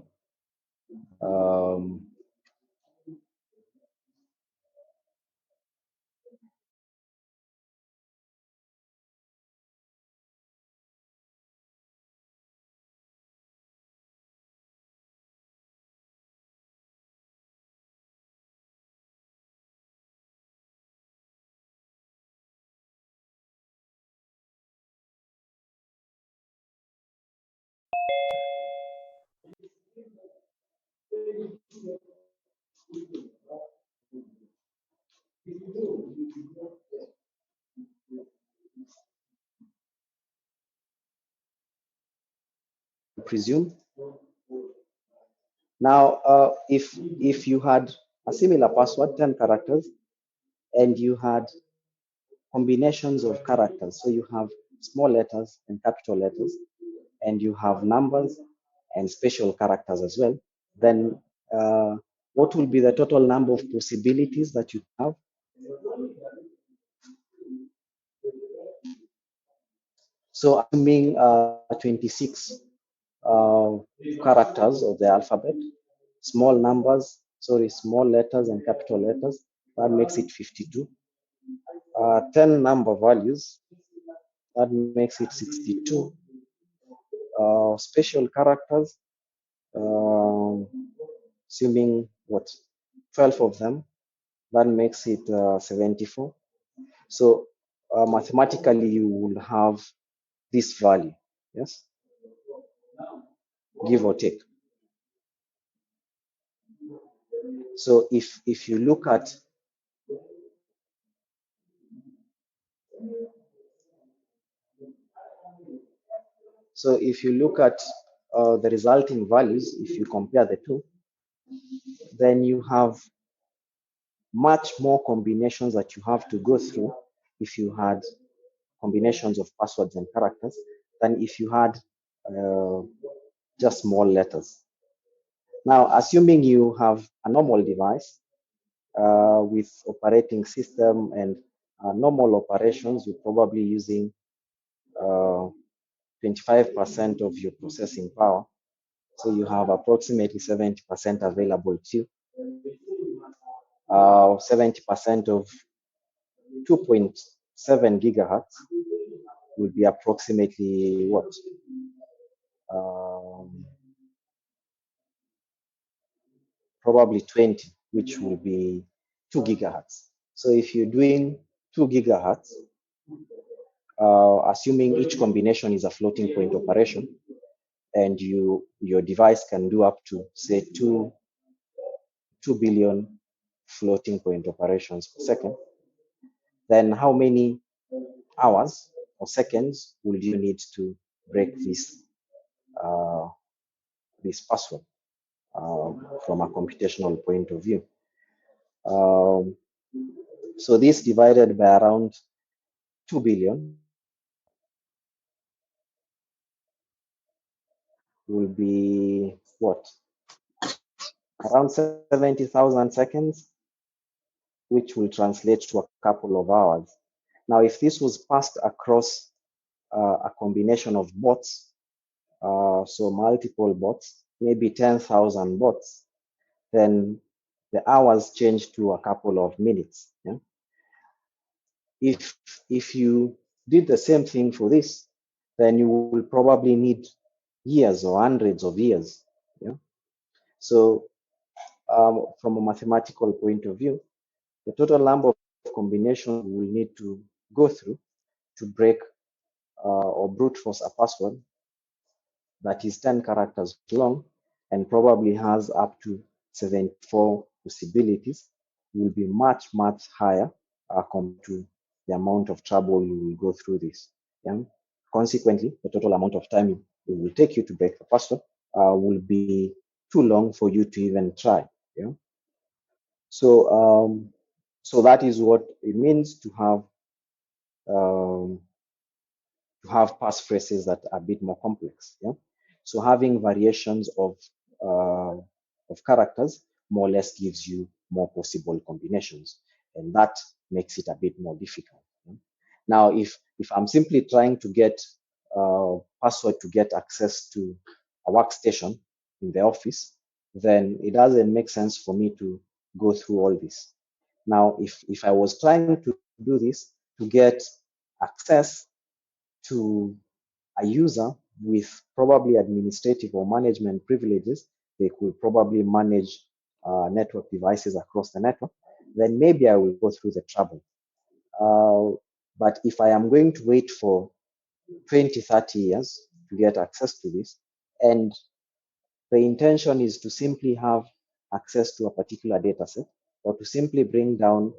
Presume. Now, if you had a similar password, 10 characters, and you had combinations of characters, so you have small letters and capital letters, and you have numbers and special characters as well, then what will be the total number of possibilities that you have? So assuming 26 characters of the alphabet, small letters and capital letters, that makes it 52. 10 number values, that makes it 62. special characters, assuming what 12 of them, that makes it 74. So mathematically, you will have this value, yes, give or take. So if you look at the resulting values, if you compare the two, then you have much more combinations that you have to go through if you had combinations of passwords and characters than if you had just small letters. Now, assuming you have a normal device with operating system and normal operations, you're probably using 25% of your processing power. So you have approximately 70% available to you. 70% of 2.7 gigahertz will be approximately what? Probably 20, which will be 2 gigahertz. So if you're doing 2 gigahertz, assuming each combination is a floating point operation, and your device can do up to say 2 billion floating point operations per second, then how many hours or seconds will you need to break this password from a computational point of view? So this divided by around 2 billion will be what? Around 70,000 seconds, which will translate to a couple of hours. Now, if this was passed across a combination of bots, so multiple bots, maybe 10,000 bots, then the hours change to a couple of minutes. Yeah? If you did the same thing for this, then you will probably need years or hundreds of years. Yeah? So from a mathematical point of view, the total number of combinations we will need to go through to break or brute force a password that is 10 characters long and probably has up to 74 possibilities will be much, much higher compared to the amount of trouble you will go through this. Yeah? Consequently, the total amount of time it will take you to break the password will be too long for you to even try. Yeah? So, so that is what it means to have passphrases that are a bit more complex. Yeah. So having variations of characters more or less gives you more possible combinations, and that makes it a bit more difficult. Yeah? Now, if I'm simply trying to get password to get access to a workstation in the office, then it doesn't make sense for me to go through all this. Now, if I was trying to do this to get access to a user with probably administrative or management privileges, they could probably manage network devices across the network, then maybe I will go through the trouble. But if I am going to wait for 20, 30 years to get access to this, and the intention is to simply have access to a particular data set or to simply bring down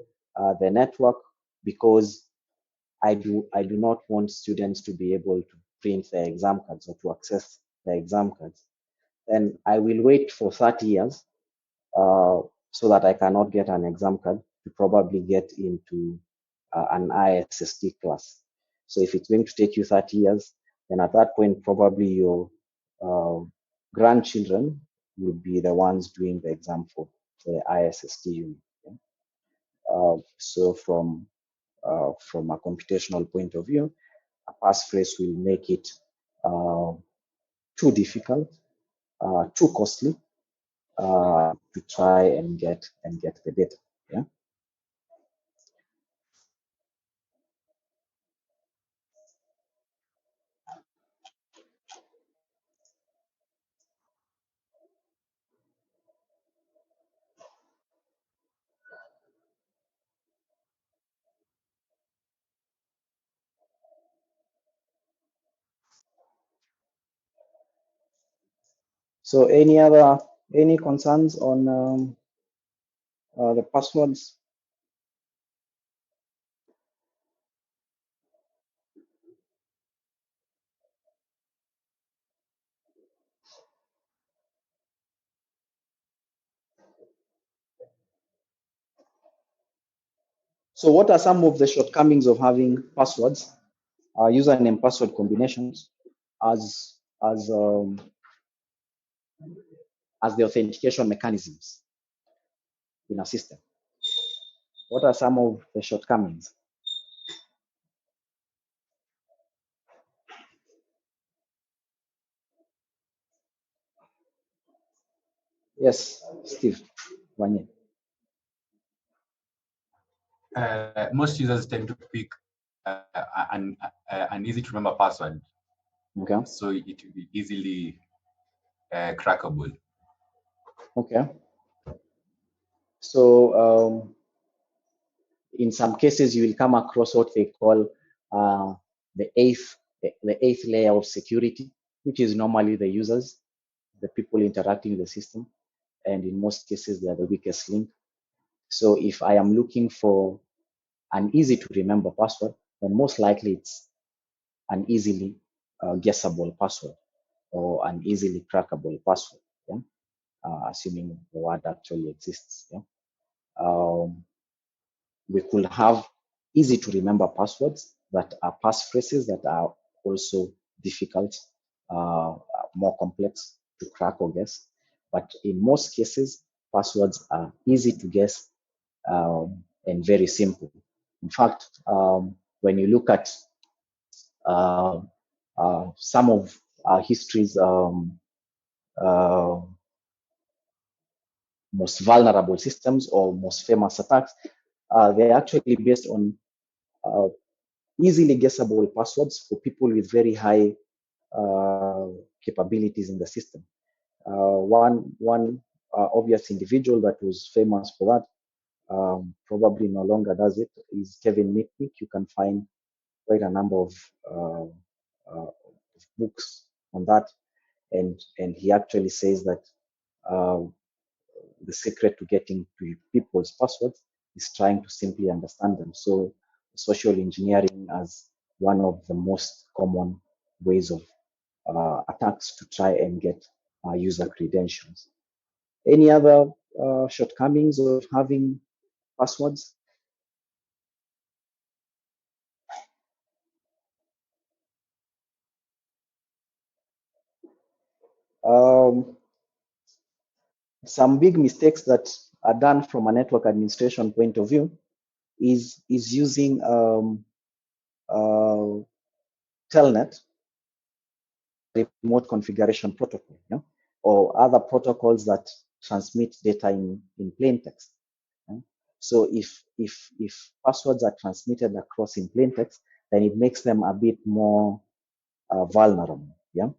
the network because I do not want students to be able to print their exam cards or to access their exam cards. And I will wait for 30 years so that I cannot get an exam card to probably get into an Issd class. So if it's going to take you 30 years, then at that point, probably your uh, grandchildren will be the ones doing the exam for the Issd unit. Yeah? So from a computational point of view, a passphrase will make it too difficult, too costly to try and get the data. Yeah. So any concerns on the passwords? So what are some of the shortcomings of having passwords, username password combinations as the authentication mechanisms in a system? What are some of the shortcomings? Yes, Steve. Wanye. Most users tend to pick an easy to remember password. Okay. So it will be easily crackable. Okay. So in some cases, you will come across what they call the eighth layer of security, which is normally the users, the people interacting with the system, and in most cases, they are the weakest link. So if I am looking for an easy to remember password, then most likely it's an easily guessable password or an easily crackable password, yeah? Assuming the word actually exists. Yeah? We could have easy to remember passwords that are passphrases that are also difficult, more complex to crack or guess. But in most cases, passwords are easy to guess and very simple. In fact, when you look at some of our history's most vulnerable systems or most famous attacks, they're actually based on easily guessable passwords for people with very high capabilities in the system. One obvious individual that was famous for that, probably no longer does it, is Kevin Mitnick. You can find quite a number of books on that, and he actually says that the secret to getting to people's passwords is trying to simply understand them. So social engineering as one of the most common ways of attacks to try and get user credentials. Any other shortcomings of having passwords? Some big mistakes that are done from a network administration point of view is using telnet remote configuration protocol, yeah? Or other protocols that transmit data in plain text. Yeah? So if passwords are transmitted across in plain text, then it makes them a bit more vulnerable. Yeah.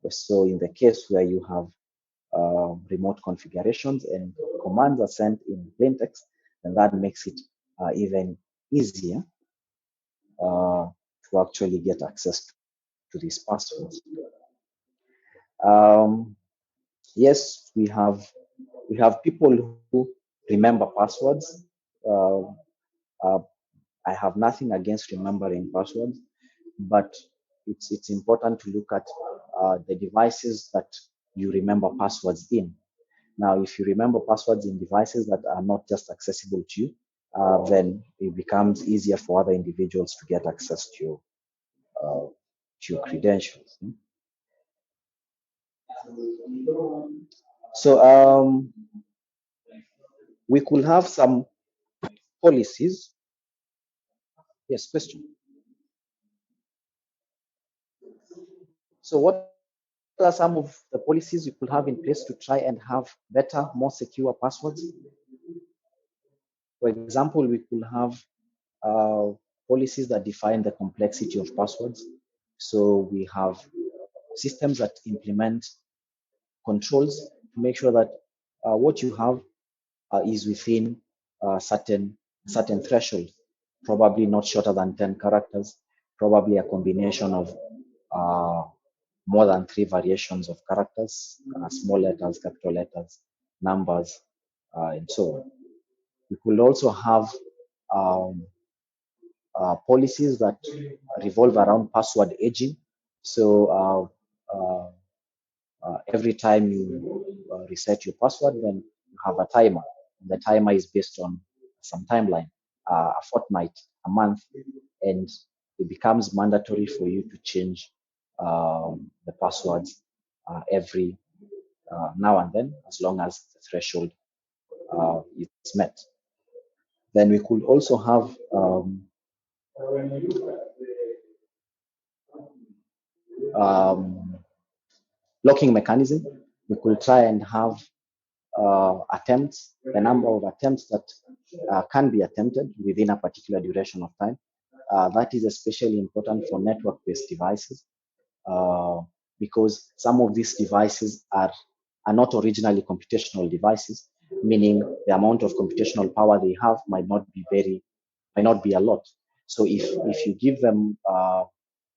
So in the case where you have remote configurations and commands are sent in plain text, then that makes it even easier to actually get access to these passwords. Yes, we have people who remember passwords. I have nothing against remembering passwords, but it's important to look at the devices that you remember passwords in. Now, if you remember passwords in devices that are not just accessible to you, then it becomes easier for other individuals to get access to your credentials. So we could have some policies. Yes, question. So what are some of the policies you could have in place to try and have better, more secure passwords? For example, we could have policies that define the complexity of passwords. So we have systems that implement controls to make sure that what you have is within certain threshold, probably not shorter than 10 characters, probably a combination of more than 3 variations of characters, small letters, capital letters, numbers, and so on. We could also have policies that revolve around password aging. So every time you reset your password, then you have a timer. The timer is based on some timeline, a fortnight, a month, and it becomes mandatory for you to change the passwords every now and then, as long as the threshold is met. Then we could also have locking mechanism. We could try and have attempts, the number of attempts that can be attempted within a particular duration of time. That is especially important for network-based devices because some of these devices are not originally computational devices, meaning the amount of computational power they have might not be a lot. So if you give them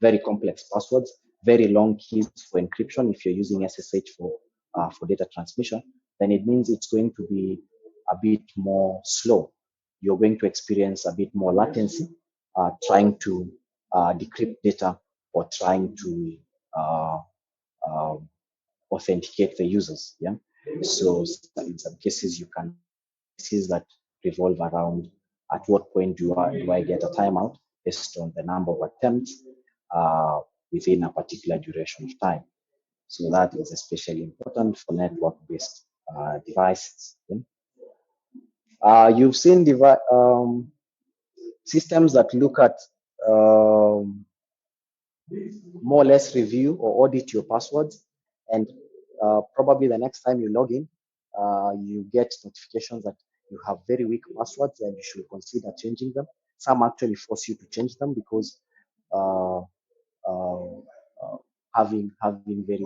very complex passwords, very long keys for encryption, if you're using SSH for data transmission, then it means it's going to be a bit more slow. You're going to experience a bit more latency trying to decrypt data or trying to authenticate the users. Yeah. So in some cases, you can cases that revolve around at what point do I get a timeout based on the number of attempts within a particular duration of time. So that is especially important for network-based devices. Yeah? You've seen systems that look at more or less review or audit your passwords, and probably the next time you log in, you get notifications that you have very weak passwords and you should consider changing them. Some actually force you to change them because uh, having very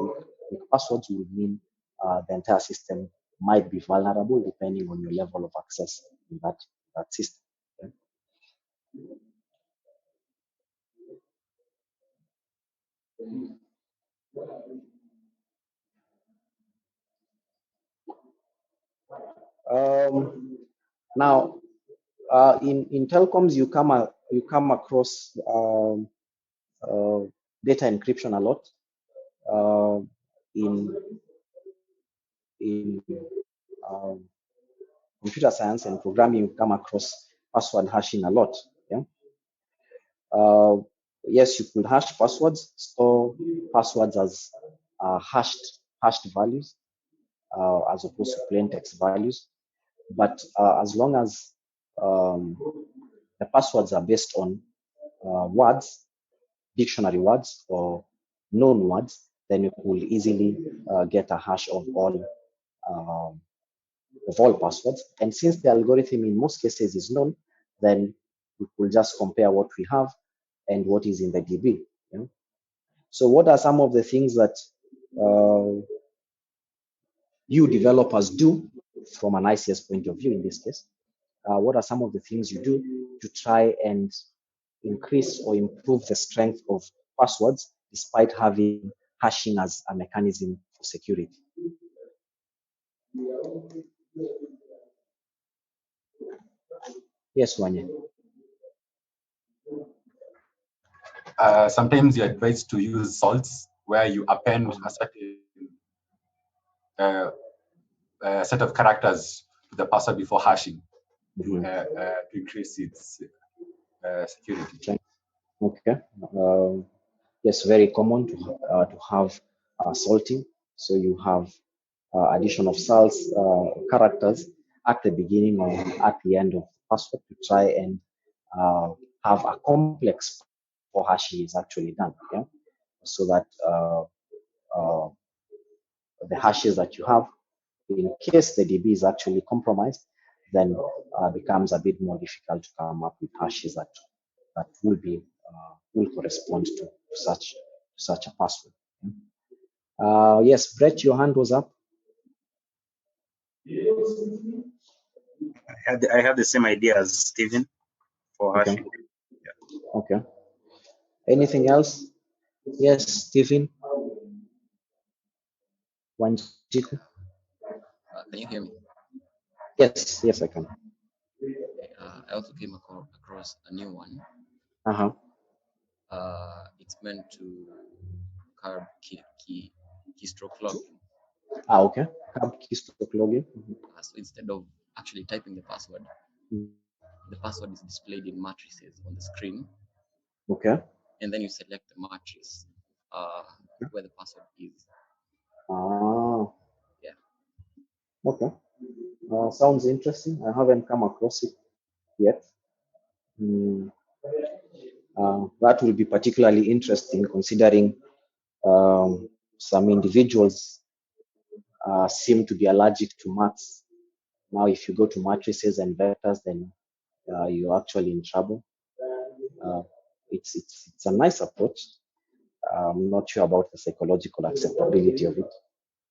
weak passwords would mean the entire system might be vulnerable depending on your level of access in that system. Okay? Now, in telecoms, you come across data encryption a lot. In um, computer science and programming, you come across password hashing a lot. Yeah. Yes, you could hash passwords, store passwords as hashed values as opposed to plain text values. But as long as the passwords are based on words, dictionary words or known words, then you could easily get a hash of all passwords. And since the algorithm in most cases is known, then we will just compare what we have and what is in the DB. Yeah? So what are some of the things that you developers do from an ICS point of view in this case? What are some of the things you do to try and increase or improve the strength of passwords despite having hashing as a mechanism for security? Yes, Wanye. Sometimes you're advised to use salts where you append a certain set of characters to the password before hashing to increase its security. Okay. Yes, very common to have salting. So you have addition of salts characters at the beginning or at the end of the password to try and have a complex for hashing is actually done. Yeah. So that the hashes that you have, in case the DB is actually compromised, then becomes a bit more difficult to come up with hashes that will correspond to such a password. Yes, Brett, your hand was up. I had the same idea as Stephen for Okay. hashing. Yeah. Okay. Anything else? Yes, Stephen. Wanjiku? Can you hear me? Yes, yes, I can. Okay, I also came across a new one. Uh-huh. It's meant to curb keystroke logging. Okay. Curb keystroke logging. So instead of actually typing the password, the password is displayed in matrices on the screen. Okay. And then you select the matrix where the password is. Ah. Yeah. Okay. Sounds interesting. I haven't come across it yet. That will be particularly interesting considering some individuals seem to be allergic to maths. Now, if you go to matrices and vectors, then you're actually in trouble. It's a nice approach. I'm not sure about the psychological acceptability of it,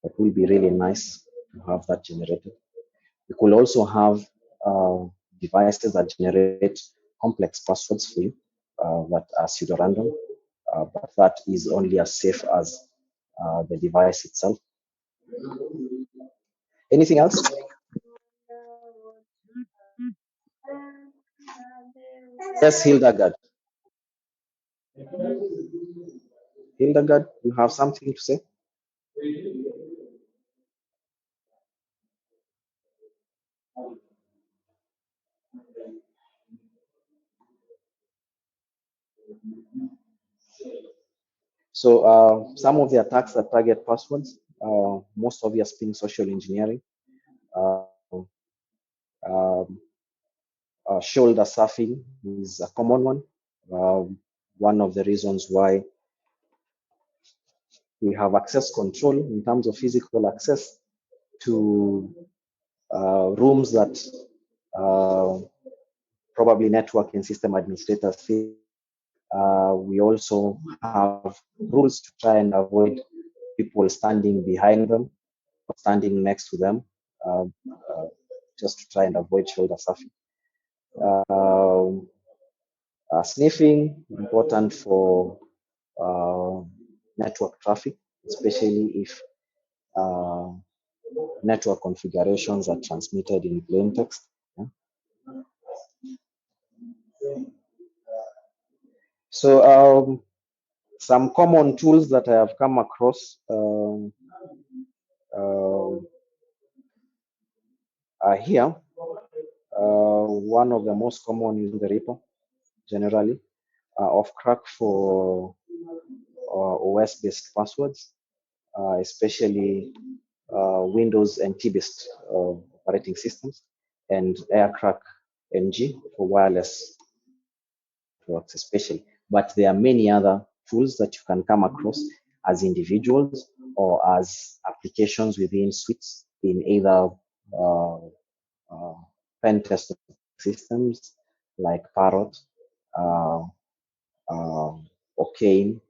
but it will be really nice to have that generated. You could also have devices that generate complex passwords for you that are pseudo-random, but that is only as safe as the device itself. Anything else? Yes, Hildegard. Hildegard, you have something to say? So some of the attacks that target passwords, most obvious being social engineering, shoulder surfing is a common one. One of the reasons why we have access control in terms of physical access to rooms that probably network and system administrators feel. We also have rules to try and avoid people standing behind them or standing next to them, just to try and avoid shoulder surfing. Sniffing, important for network traffic, especially if network configurations are transmitted in plain text. Yeah. So some common tools that I have come across are here. One of the most common is the repo, generally, of crack for OS-based passwords, especially Windows and T-based operating systems, and AirCrack NG for wireless networks especially. But there are many other tools that you can come across as individuals or as applications within suites in either pen test systems like Parrot, uh, or Kane,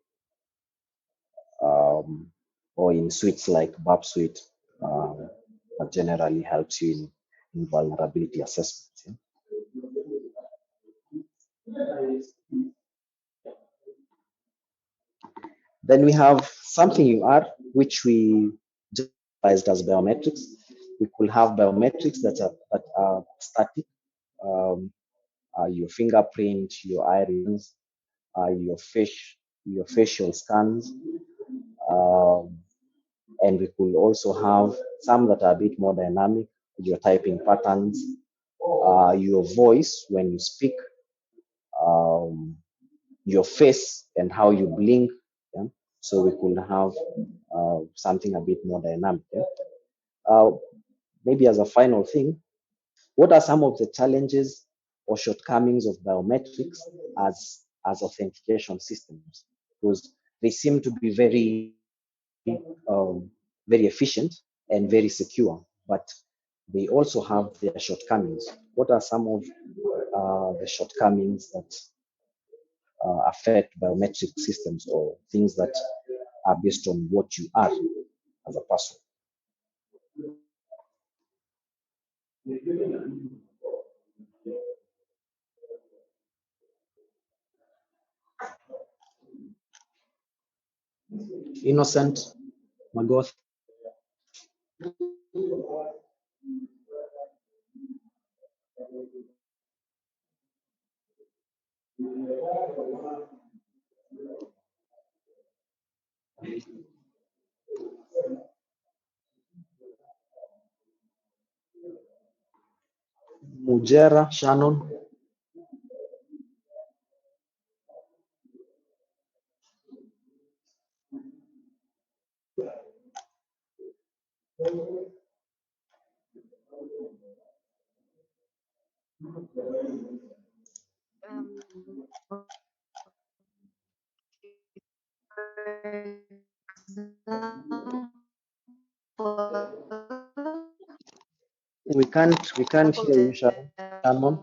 or in suites like Burp Suite, that generally helps you in vulnerability assessments. Yeah? Then we have something you are, which we generalized as biometrics. We could have biometrics that are static, your fingerprint, your iris, your facial scans, and we could also have some that are a bit more dynamic, your typing patterns, your voice when you speak, your face and how you blink. Yeah? So we could have something a bit more dynamic. Yeah? Maybe as a final thing, what are some of the challenges or shortcomings of biometrics as authentication systems? Because they seem to be very efficient and very secure, but they also have their shortcomings. What are some of the shortcomings that affect biometric systems or things that are based on what you are as a person? Innocent, Magoth. Mujera, Shannon. We can't hear you, Shannon.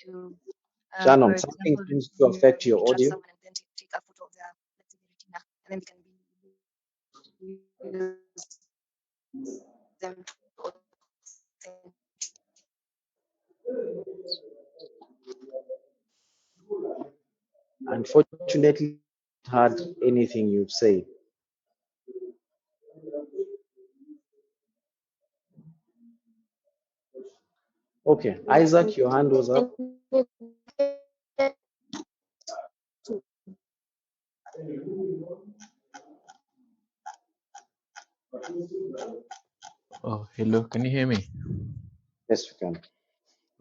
To Shannon, for something example, seems to affect your you trust audio. someone and then take a photo of their, let's say, the retina, and then we can use them to Unfortunately, heard anything you've said. Okay, Isaac, your hand was up. Oh, hello. Can you hear me? Yes, we can.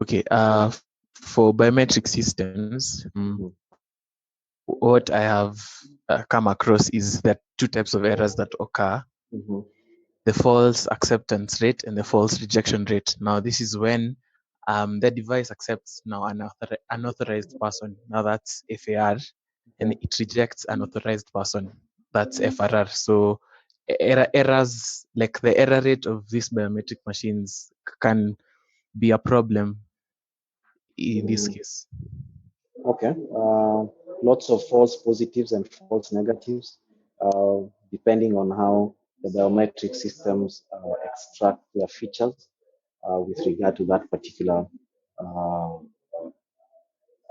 Okay. For biometric systems, what I have come across is that two types of errors that occur: the false acceptance rate and the false rejection rate. Now, this is when the device accepts now an unauthorized person. Now that's FAR, and it rejects an authorized person. That's FRR. So errors like the error rate of these biometric machines can be a problem in this case. Okay. Lots of false positives and false negatives, depending on how the biometric systems extract their features with regard to that particular uh,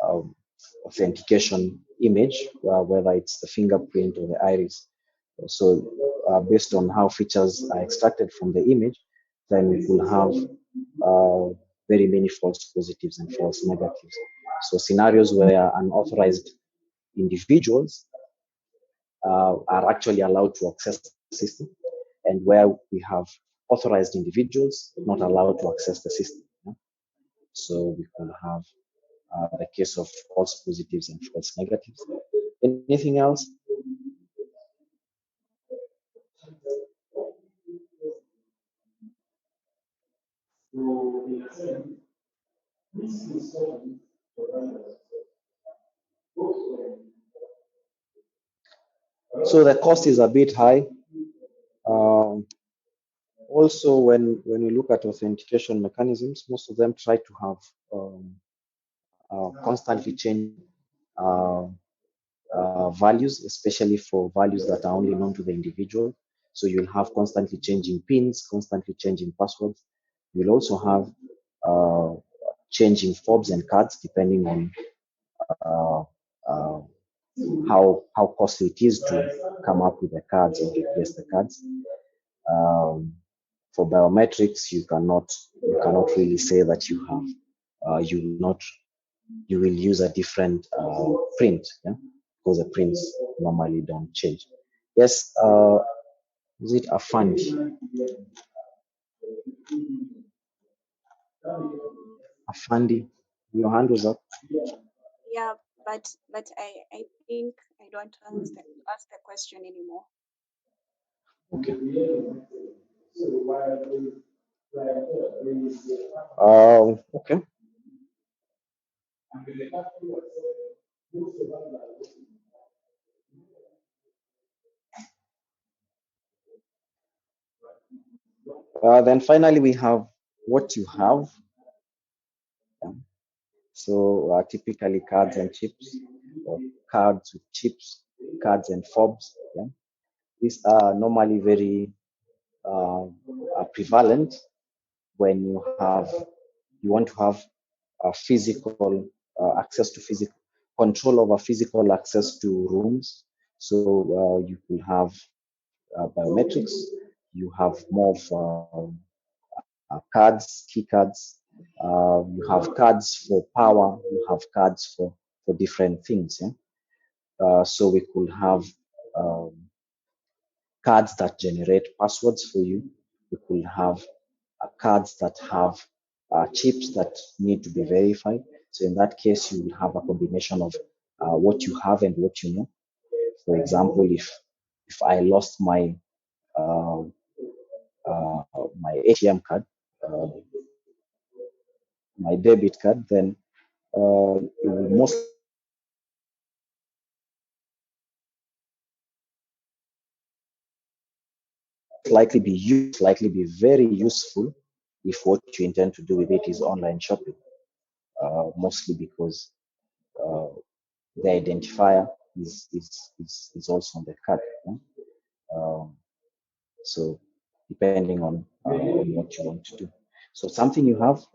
um, authentication image, whether it's the fingerprint or the iris. So, based on how features are extracted from the image, then we will have very many false positives and false negatives. So, scenarios where unauthorized individuals are actually allowed to access the system, and where we have authorized individuals not allowed to access the system. So, we can have the case of false positives and false negatives. Anything else? So the cost is a bit high. Also, when we look at authentication mechanisms, most of them try to have constantly changing uh, values, especially for values that are only known to the individual. So you'll have constantly changing pins, constantly changing passwords. You'll also have changing fobs and cards depending on uh, uh, how costly it is to come up with the cards or replace the cards. For biometrics, you cannot really say that you have you will use a different print, yeah, because the prints normally don't change. Yes, is it a fund? A fundy? Your hand was up. Yeah, but I think I don't ask the question anymore. Okay. Okay. Then finally we have what you have. Yeah. So typically cards and chips, or cards with chips, cards and fobs. Yeah. These are normally very prevalent when you want to have a physical access to physical control over physical access to rooms. So you will have biometrics. You have more of cards, key cards. You have cards for power. You have cards for different things. Yeah? So we could have um, cards that generate passwords for you. We could have cards that have chips that need to be verified. So in that case, you will have a combination of what you have and what you know. For example, if I lost uh, my ATM card, uh, my debit card, then it will most likely be very useful if what you intend to do with it is online shopping, mostly because uh, the identifier is also on the card. Yeah? Um, so depending on what you want to do. So something you have,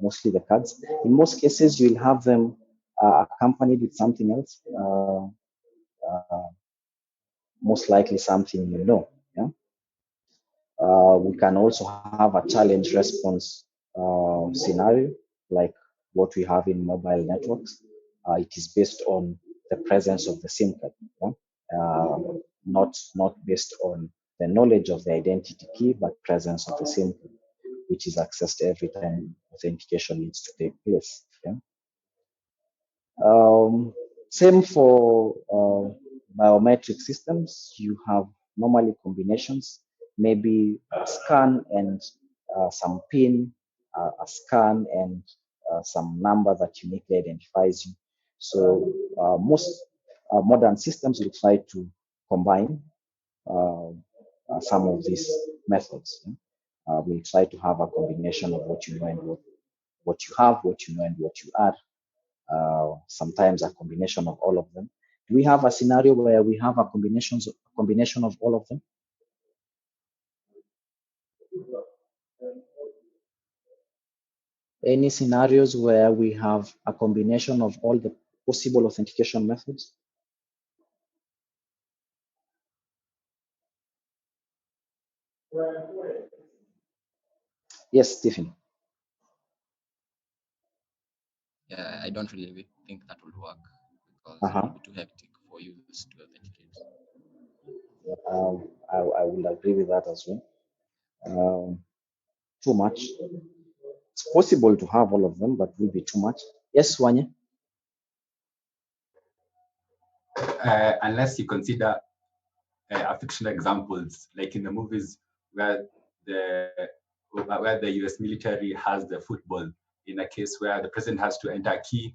mostly the cards. In most cases, you'll have them accompanied with something else. Uh, Most likely something you know. Yeah. We can also have a challenge response scenario like what we have in mobile networks. It is based on the presence of the SIM card, yeah? Not based on the knowledge of the identity key, but presence of the SIM card, which is accessed every time authentication needs to take place. Yeah? Same for biometric systems. You have normally combinations, maybe a scan and some PIN, a scan and some number that uniquely identifies you. So most modern systems will try to combine some of these methods. Yeah? We'll try to have a combination of what you know and what you have, what you know and what you are. Sometimes a combination of all of them. Do we have a scenario where we have a combination of all of them? Any scenarios where we have a combination of all the possible authentication methods? Yes, Stephen. Yeah, I don't really think that will work because it Uh-huh. will be too hectic for users to authenticate. I will agree with that as well. Too much. It's possible to have all of them, but will be too much. Yes, Wanye? Unless you consider fictional examples, like in the movies where the US military has the football, in a case where the president has to enter a key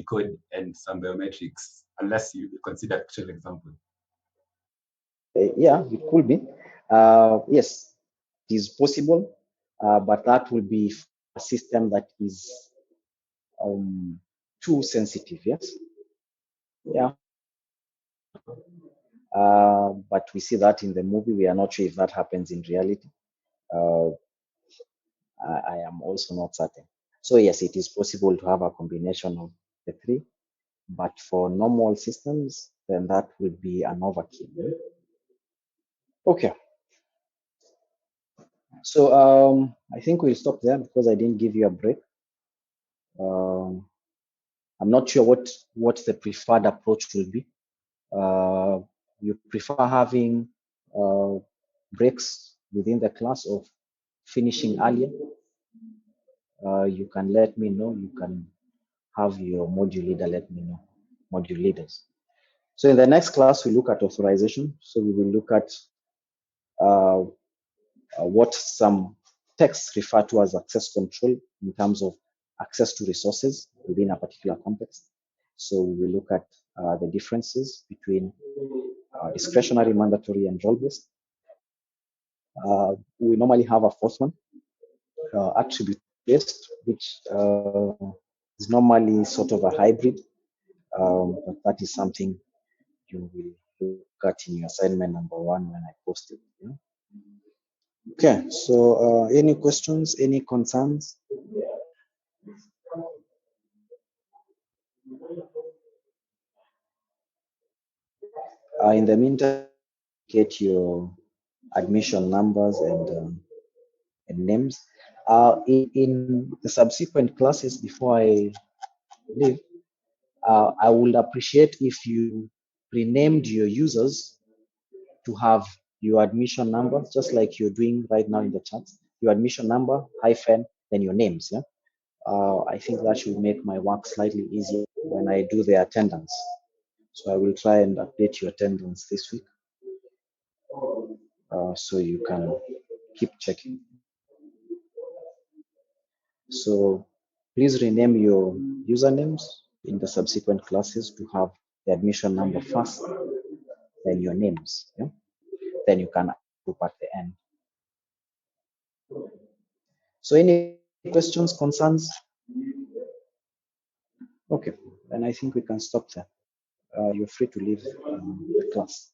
code and some biometrics, unless you consider fictional example. Yeah, it could be. Yes, it is possible, but that will be a system that is too sensitive. Yes. Yeah. But we see that in the movie. We are not sure if that happens in reality. Uh, I am also not certain. So yes, it is possible to have a combination of the three, but for normal systems, then that would be an overkill. Okay. So I think we'll stop there because I didn't give you a break. I'm not sure what the preferred approach will be. You prefer having breaks within the class of finishing earlier? You can let me know. You can have your module leader let me know, module leaders. So in the next class, we look at authorization. So we will look at what some texts refer to as access control in terms of access to resources within a particular context. So we will look at the differences between discretionary, mandatory, and role-based. We normally have a fourth one, attribute-based, which is normally sort of a hybrid, but that is something you will look at in your assignment number 1 when I post it. Yeah? Okay, so any questions, any concerns? In the meantime, get your admission numbers and names. In the subsequent classes, before I leave, I would appreciate if you renamed your users to have your admission number, just like you're doing right now in the chat. Your admission number, hyphen, then your names. Yeah. I think that should make my work slightly easier when I do the attendance. So I will try and update your attendance this week, so you can keep checking. So please rename your usernames in the subsequent classes to have the admission number first, then your names. Yeah? Then you can group at the end. So any questions, concerns? Okay, then I think we can stop there. You're free to leave the class.